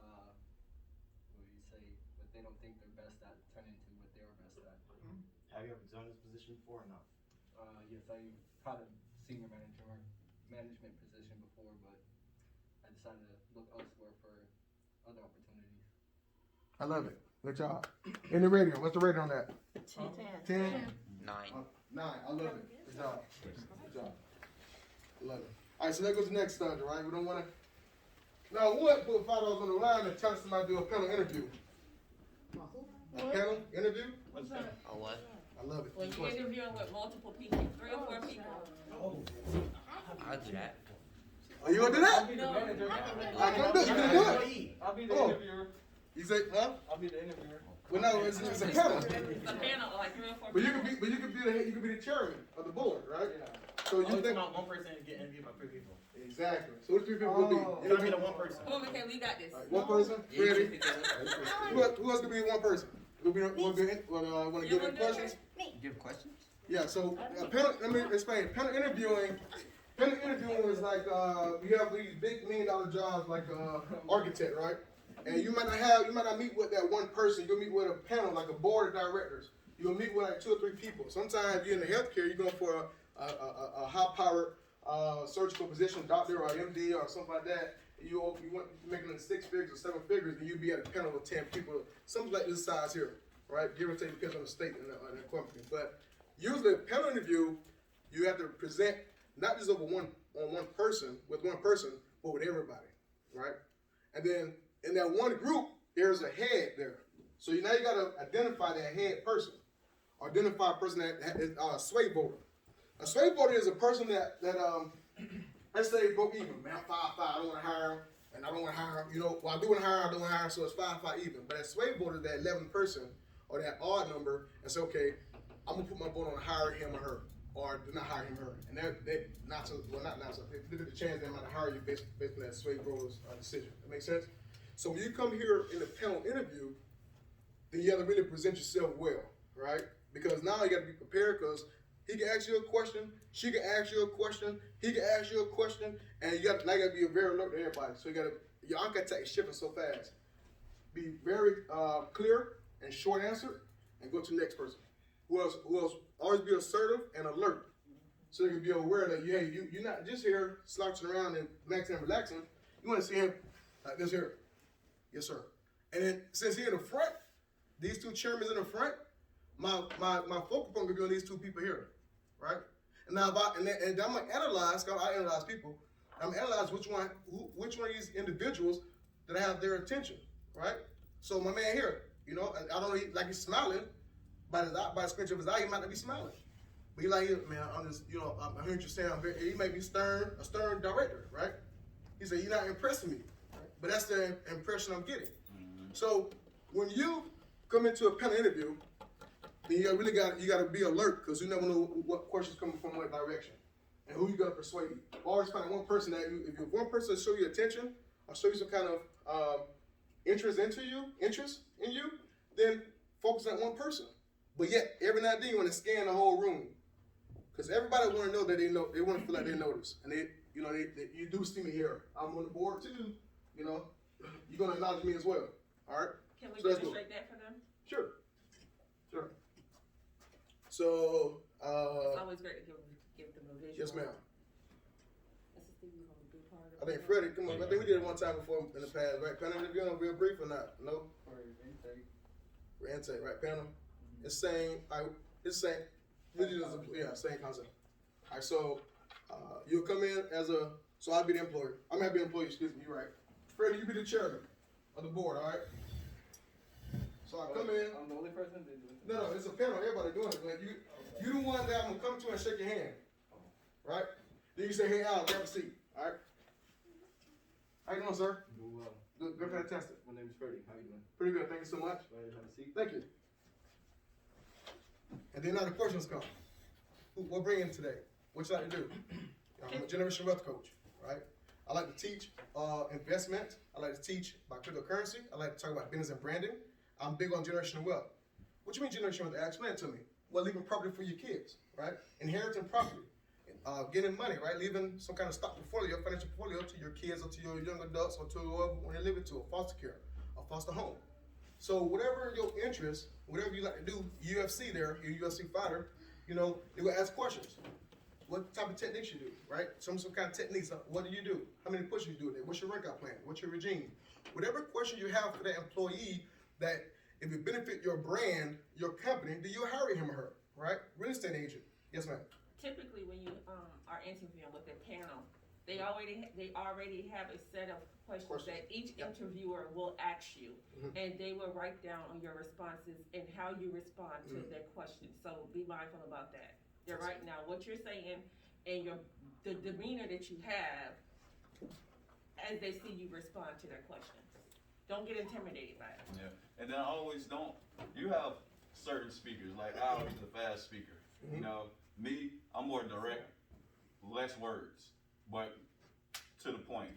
what do you say, what they don't think they're best at, turn into what they are best at. Have you ever done this position before or not? Yes, I had a senior management position before, but I decided to look elsewhere for other opportunities. I love it. Good job. In the radio, what's the rating on that? 10? 9. 9. I love it. Good job. Good job. I love it. All right, so let's go to the next subject, right? We don't want to. Now, what put $5 on the line and tell somebody to do a panel interview? A panel interview? What's that? A what? I love it. When you're interviewing with multiple people, 3 or 4 people. I'll do that. Oh, you gonna do that? I'll be the manager. I can do it. You can do it. I'll be the Oh. interviewer. You say, huh? I'll be the interviewer. Well, no, it's a panel. It's a panel, like 3 or 4 But you people. can be the chairman of the board, right? Yeah. So Oh, you you're think talking about one person and get interviewed by 3 people. exactly. So what 3 people will be? Oh. You You're know, be the one person. Come on, okay, we got this. all right, one person. Yeah, you Ready? can pick that up. Who else could be one person? Want to You give wanna any do questions? Do you have questions? Yeah. So panel. Let me explain. Panel interviewing. Panel interviewing is like we have these big $1 million jobs like architect, right? And you might not meet with that one person. You'll meet with a panel like a board of directors. You'll meet with like 2 or 3 people. Sometimes you're in the healthcare. You're going for a high-powered surgical position, doctor or MD or something like that. You want making it 6 figures or 7 figures, and you'll be at a panel of 10 people, something like this size here, right? Give or take, depends on the state and the company. But usually, a panel interview, you have to present not just on one person, with one person, but with everybody, right? And then in that one group, there's a head there. So now you got to identify that head person, or identify a person that is a sway voter. A sway voter is a person that let's say broke even, man, 5-5, I don't want to hire him, and I don't want to hire him, well, I do want to hire him, I don't want to hire him, so it's 5-5 even. But a sway voter is that 11th person, or that odd number, and say, okay, I'm going to put my vote on hire him or her, or do not hire him or her. And they not so, well, not so, they look at the chance they might hire you based on that sway voter's decision. That makes sense? So when you come here in a panel interview, then you have to really present yourself well, right? Because now you got to be prepared, because he can ask you a question, she can ask you a question, he can ask you a question, and you got to be very alert to everybody. So your eye contact is shifting so fast. Be very clear and short answer, and go to the next person. Who else? Always be assertive and alert, so they can be aware that you're not just here slouching around and maxing and relaxing. You want to see him like this here. Yes, sir. And then since he's in the front, these 2 chairmen in the front, my focal point will be on these 2 people here, right? And now and I'm gonna analyze. Cause I analyze people. I'm gonna analyze which one of these individuals that I have their attention, right? So my man here, I don't know, like he's smiling, by the squinch of his eye, he might not be smiling. But he like, man, I'm just, I heard you saying, he may be a stern director, right? He said, you're not impressing me, right? But that's the impression I'm getting. So when you come into a panel interview, then you got to be alert, because you never know what questions coming from what direction. and who you gonna persuade. Always find one person that if one person show you attention or show you some kind of interest in you, then focus on one person. But yet, every now and then you want to scan the whole room, because everybody want to know that they want to feel like they notice, and you do see me here. I'm on the board too. You know, you're gonna acknowledge me as well. All right. Can we So let's do demonstrate that for them? Sure. So, It's always great to give them a visual. yes, ma'am. This is the good part of I think Freddie, come on. I think we did it one time before in the past, right? Panel interview, real brief or not? No. For intake. For intake, right? Panel. It's same. We did same concept. All right. So, you'll come in so I'll be the employer. I'm gonna be the employee. Excuse me. You're right. Freddie, you be the chairman of the board. All right. So I come in. I'm the only person that do it. No, it's a panel. Everybody doing it. But you the one that I'm gonna come to and shake your hand, right? Then you say, "Hey, Al, grab a seat." All right. How you doing, sir? Doing well. Good, fantastic. My name is Freddie. How you doing? Pretty good. Thank you so much. Glad to have a seat. Thank you. And then now the questions come. What bring in today? What you like to do? I'm a generation wealth coach, right? I like to teach investment. I like to teach about cryptocurrency. I like to talk about business and branding. I'm big on generational wealth. What you mean generational wealth? Explain it to me. Well, leaving property for your kids, right? Inheriting property. Getting money, right? Leaving some kind of stock portfolio, financial portfolio to your kids or to your young adults or to whoever when they live into a foster care, a foster home. So whatever your interest, whatever you like to do, UFC there, you're a UFC fighter, they will ask questions. What type of techniques you do, right? Some kind of techniques. What do you do? How many pushes you do there? What's your workout plan? What's your regime? Whatever question you have for that employee that if it benefit your brand, your company, then you hire him or her, right? Real estate agent. Yes, ma'am. Typically, when you are interviewing with a panel, they already have a set of questions that each interviewer will ask you, and they will write down on your responses and how you respond to their questions. So be mindful about that. They're writing down what you're saying and the demeanor that you have as they see you respond to their questions. Don't get intimidated by it. Yeah, and then you have certain speakers, like Al is the fast speaker. Me, I'm more direct, less words, but to the point.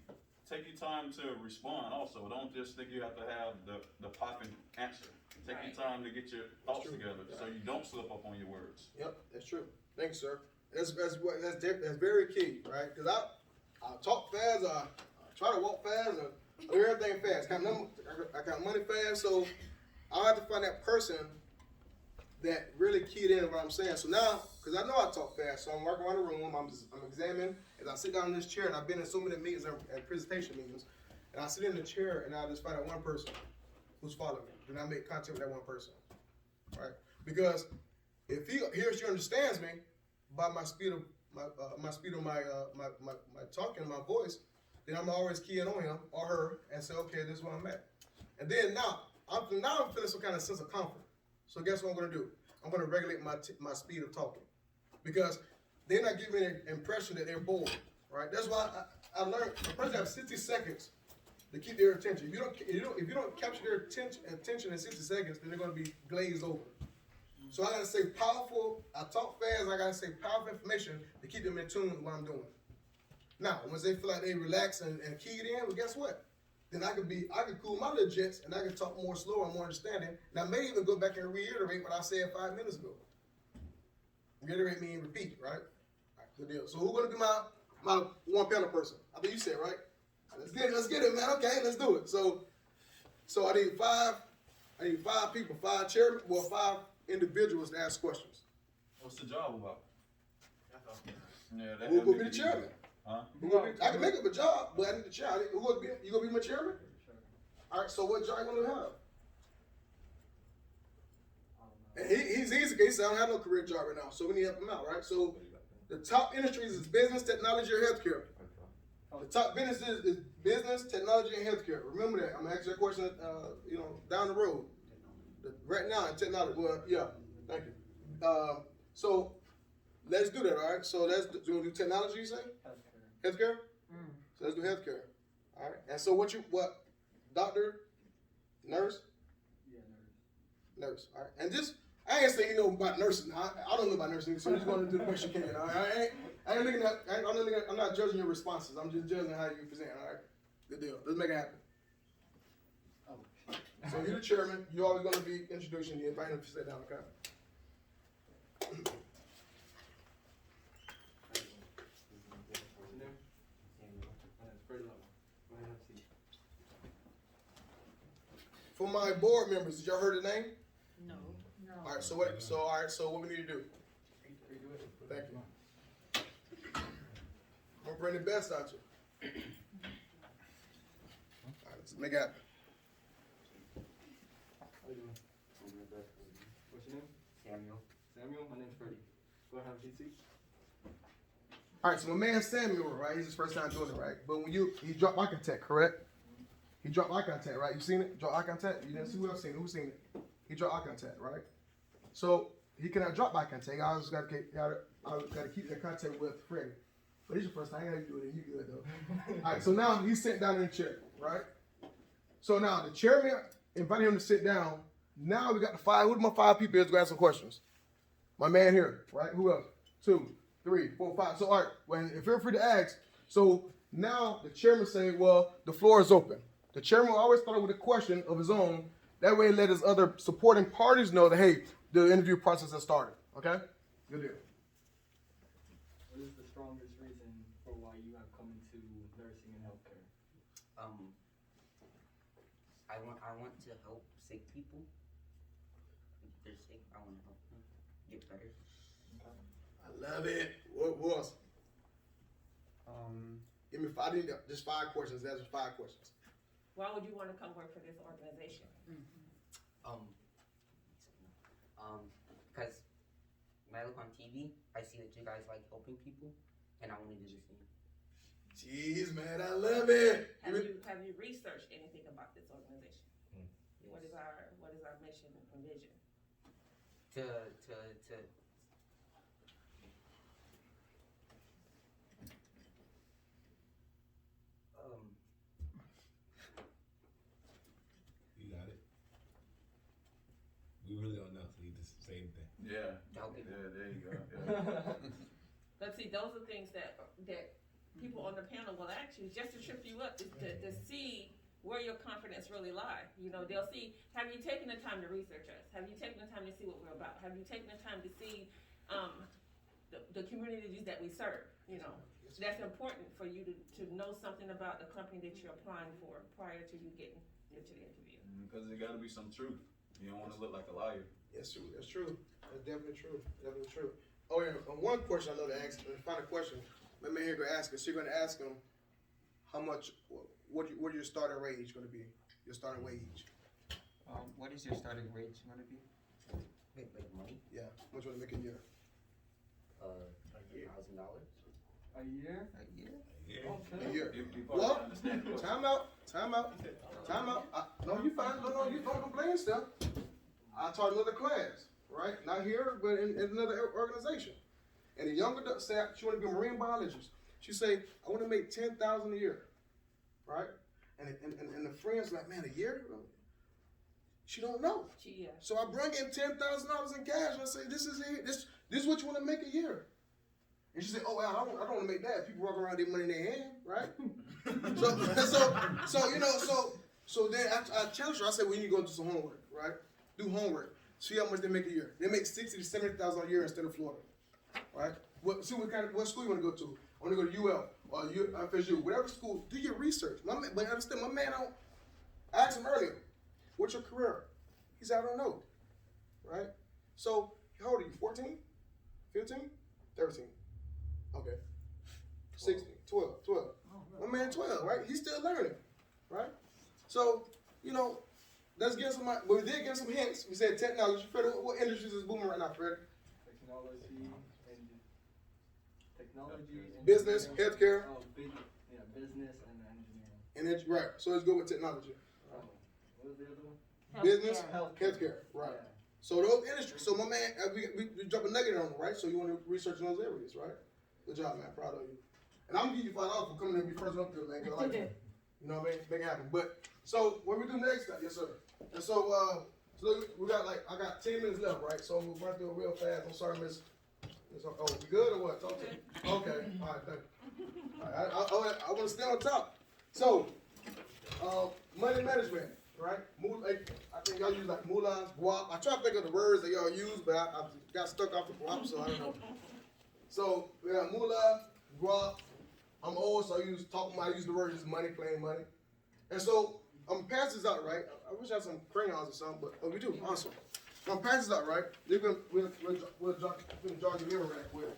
Take your time to respond also. Don't just think you have to have the popping answer. Take your time to get your thoughts together so you don't slip up on your words. Yep, that's true. Thanks, sir. That's very key, right? Because I talk fast, I try to walk fast, I do everything fast. I got money fast, so I have to find that person that really keyed in what I'm saying. So now, because I know I talk fast, so I'm walking around the room, I'm examining, as I sit down in this chair, and I've been in so many meetings and presentation meetings, and I sit in the chair and I just find out one person who's following me. Then I make contact with that one person, right? Because if he or she understands me by my speed of my talking, my voice, then I'm always keying on him or her and say, okay, this is where I'm at. And then now I'm feeling some kind of sense of comfort. So guess what I'm going to do? I'm going to regulate my speed of talking, because they're not giving me an impression that they're bored, right? That's why I learned a person has 60 seconds to keep their attention. If you don't capture their attention in 60 seconds, then they're going to be glazed over. So I got to say powerful. I talk fast. I got to say powerful information to keep them in tune with what I'm doing. Now, once they feel like they relax and keyed in, well, guess what? Then I could cool my little jets and I could talk more slower and more understanding. And I may even go back and reiterate what I said 5 minutes ago. Reiterate means repeat, right? All right, good deal. So who's gonna be my one panel person? I think you said, right? Let's get it, man. Okay, let's do it. So I need five people, 5 chairmen, 5 individuals to ask questions. What's the job about? Yeah, Who will be the chairman? Huh? I can make up a job, but I need the chair. You gonna be my chairman? All right. So what job you gonna have? And he's easy. He said I don't have no career job right now, so we need to help him out, right? So the top industries is business, technology, or healthcare. The top businesses is business, technology, and healthcare. Remember that. I'm gonna ask you a question, down the road. Right now in technology. Well, yeah. Thank you. So let's do that. All right. So do we do technology? You say? Healthcare. So let's do healthcare. All right. And so what? Doctor, nurse. Yeah, nurse. Nurse. All right. And just I ain't saying you know about nursing. I don't know about nursing, so I'm just going to do the best you can. All right. I I'm not judging your responses. I'm just judging how you present. All right, good deal. Let's make it happen. So you're the chairman. You're always going to be introducing you, inviting them to sit down. Okay. For my board members, did y'all heard the name? No. All right. So what? So what we need to do? Thank you. I'm gonna bring the best out you. All right, let's make it happen. How you doing? What's your name? Samuel. Samuel? My name's Freddie. Go ahead, have a seat. All right, so my man Samuel, right? He's his first time doing it, right? But when he dropped eye contact, correct? He dropped eye contact, right? You seen it? Drop eye contact? You didn't see who else seen it? Who seen it? He dropped eye contact, right? So he cannot drop eye contact. I just gotta keep that contact with Freddie. But it's your first time. I gotta do it. You good though? All right. So now he's sitting down in the chair, right? So now the chairman invited him to sit down. Now we got the five. Who are my 5 people here to ask some questions? My man here, right? Who else? 2, 3, 4, 5. So all right. Feel free to ask. So now the chairman say, well, the floor is open. The chairman will always start with a question of his own. That way, let his other supporting parties know that, hey, the interview process has started. Okay? Good deal. What is the strongest reason for why you have come into nursing and healthcare? I want to help sick people. If they're sick, I want to help them get better. I love it. What else? Give me 5. I need just 5 questions. That's 5 questions. Why would you want to come work for this organization? Because when I look on TV, I see that you guys like helping people, and I want to do the same. Jeez, man, I love it. Have you researched anything about this organization? Yes. What is our mission and vision? To You got it. We really don't know, so you just say anything. Yeah. help people. Yeah, there you go. Yeah. But see, those are things that people on the panel will ask you just to trip you up, to see where your confidence really lie. You know, they'll see, have you taken the time to research us? Have you taken the time to see what we're about? Have you taken the time to see the communities that we serve? You know, that's important for you to know something about the company that you're applying for prior to you getting into the interview. Because there got to be some truth. You don't want to look like a liar. Yes, true. That's true. That's definitely true. Definitely true. Oh yeah, one question I know to ask. The final question. My man here gonna ask us. You're gonna ask him how much. What your starting wage going to be? Your starting wage. What is your starting wage going to be? Like money? Yeah. How much you want to make a year? $1,000. A year? A year? A year. Well, time out. No, you fine. No, you don't complain stuff. I taught another class, right? Not here, but in another organization. And the younger said she want to be a marine biologist. She say, I want to make $10,000 a year, right? And the friends like, man, a year? She don't know. So I bring in $10,000 in cash. And I say, this is it. This is what you want to make a year. And she said, oh, well, I don't want to make that. People walk around with their money in their hand, right? So then I challenged her. I said, well, you need to go do some homework, right? Do homework. See how much they make a year. They make $60,000 to $70,000 a year instead of Florida, right? What school you want to go to? I want to go to UL or FSU, whatever school. Do your research. But understand, my man, I asked him earlier, what's your career? He said, I don't know, right? So, how old are you, 14, 15, 13? Okay. 16, 12. My man 12, right? He's still learning, right? So, let's get some, but we did get some hints. We said technology. Fred, what industries is booming right now, Fred? Technology, business, healthcare. Business and engineering. Right, so it's good with technology. What was the other one? Business, healthcare, right. Yeah. So those industries. So my man, we drop a nugget on them, right? So you want to research in those areas, right? Good job, man. Proud of you. And I'm gonna give you $5 for coming in and be first up there, man. Cause I like you. You know what I mean? Make it happen. But so what we do next? Yes, sir. And so we got I got 10 minutes left, right? So we'll run through it real fast. I'm sorry, Miss. Oh, we good or what? Talk to me. Okay. All right, thank you. All right, I want to stay on top. So, money management, right? I think y'all use like moolah, guap. I try to think of the words that y'all use, but I got stuck off the guap, so I don't know. So, we have moolah, guap. I'm old, so I use the word just money, plain money. And so, I'm gonna pass this out, right? I wish I had some crayons or something, but we do. Awesome. I'm gonna pass this out, right? We'll jog your memory right quick.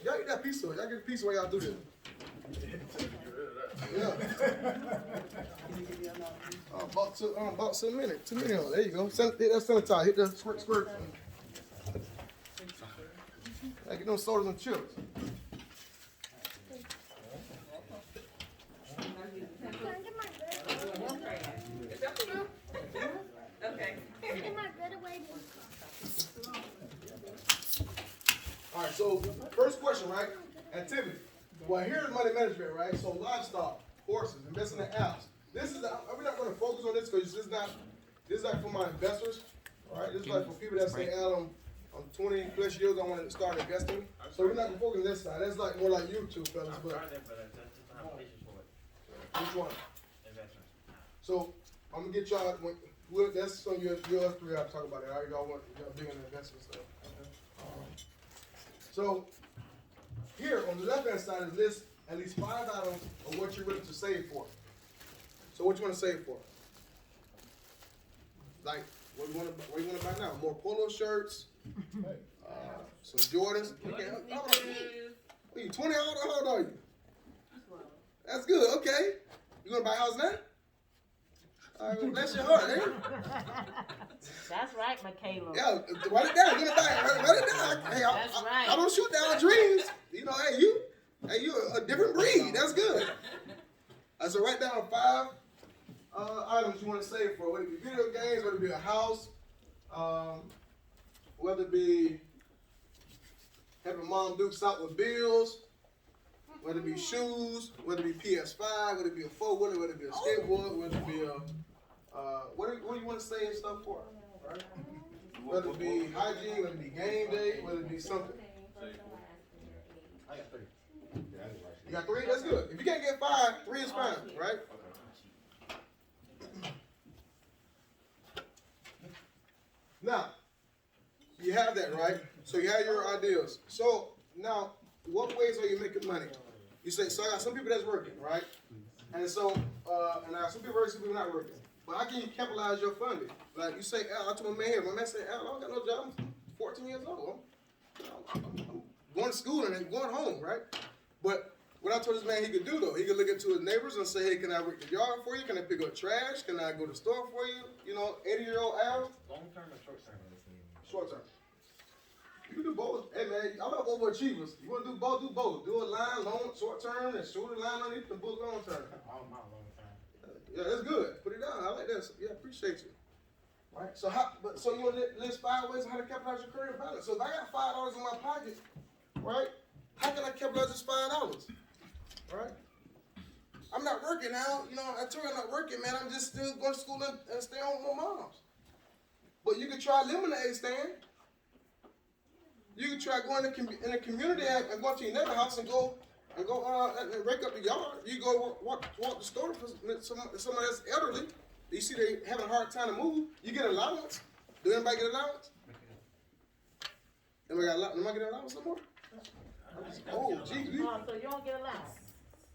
Y'all get that pizza. Y'all get a pizza while y'all do this. Yeah. About 2 minutes. 2 minutes. There you go. Hit that sanitizer. Hit the squirt. I get them sodas and chips. Okay. All right, so first question, right? Activity. Well, here's money management, right? So livestock, horses, investing in apps. We're not going to focus on this because this is not for my investors, all right? This is like for people that say, Adam, I'm 20 plus years, I want to start investing. So we're not going to focus on this side. That's like more like YouTube, fellas. But which one? So I'm gonna get y'all. That's some of your three. I'll talk about it. All right, y'all big in the investment stuff. So here on the left hand side is list at least 5 items of what you're ready to save for. So what you want to save for? Like what you want to buy now? More polo shirts, some Jordans. Okay, how are you 20? How old are you? That's good. Okay, you gonna buy a house now? All right, well, bless your heart, eh? That's right, Michaela. Yeah, write it down. Write it down. Hey, That's right. I don't shoot down dreams. You know, hey, you a different breed. That's good. So write down 5 items you want to save for. Whether it be video games, whether it be a house, whether it be having mom dukes out with bills, whether it be shoes, whether it be PS5, whether it be a 4-wheeler, whether it be a skateboard, whether it be a what do you want to save stuff for? Right? Whether it be hygiene, whether it be game day, whether it be something. I got 3. You got 3? That's good. If you can't get 5, 3 is fine, right? Now, you have that, right? So you have your ideas. So now, what ways are you making money? You say, so I got some people that's working, right? And so, and I got some people working, some people not working. But how can you capitalize your funding? Like you say, Al, I told my man here, my man said, Al, I don't got no job. I'm 14 years old. I'm going to school and then going home, right? But what I told this man he could do, though, he could look into his neighbors and say, hey, can I work the yard for you? Can I pick up trash? Can I go to the store for you? You know, 80-year-old Al. Long term or short term? Short term. You can do both. Hey, man, I love overachievers. You want to do both, do both. Do a line, long, short term, and shoot a line underneath the book long term. All my long term. Yeah, that's good. Put it down. I like that. Yeah, appreciate you. Right. So you want to list 5 ways how to capitalize your career balance. So if I got $5 in my pocket, right? How can I capitalize this $5? Right? I'm not working now. You know, I told you I'm not working, man. I'm just still going to school and stay home with my moms. But you could try a lemonade stand. You can try going in the community and go to your neighbor's house and go and rake up the yard. You go walk the store for somebody that's elderly. You see they having a hard time to move. You get allowance. Do anybody get allowance? Am I getting allowance no more? Oh, geez. So you don't get allowance.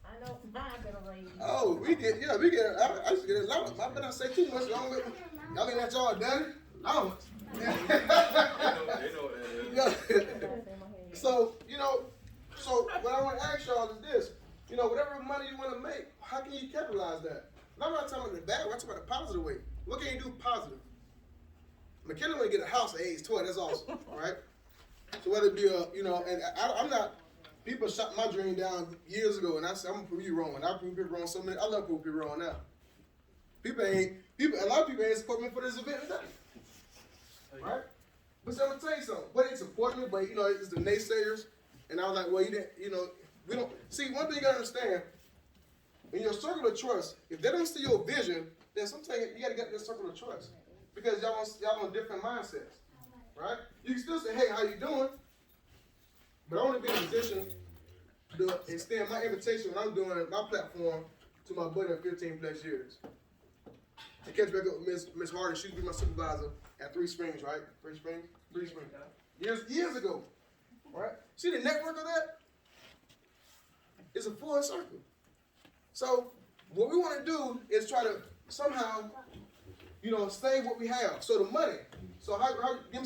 I know mine been raised. Oh, we get. I used to get allowance. I better not say too much. Y'all ain't that y'all done allowance. So, so what I want to ask y'all is this. Whatever money you want to make, how can you capitalize that? And I'm not talking about the bad way, I'm talking about the positive way. What can you do positive? McKenna want to get a house at age 12, that's awesome, right? So whether it be and I'm not, people shot my dream down years ago, and I said, I'm going to prove you wrong, and I prove people wrong so many, I love proving people wrong now. A lot of people ain't support me for this event today. Right? But so I'm gonna tell you something. But it's important, but it's the naysayers. And I was like, well, we don't see one thing you gotta understand. In your circle of trust, if they don't see your vision, then sometimes you gotta get this circle of trust. Because y'all on different mindsets. Right? You can still say, hey, how you doing? But I want to be in a position to extend my invitation when I'm doing my platform to my buddy of 15 plus years. To catch back up with Miss Hardy, she used to be my supervisor at Three Springs, right? Three Springs? Years ago. Right? See the network of that? It's a full circle. So what we want to do is try to somehow, save what we have. So the money. So how give me some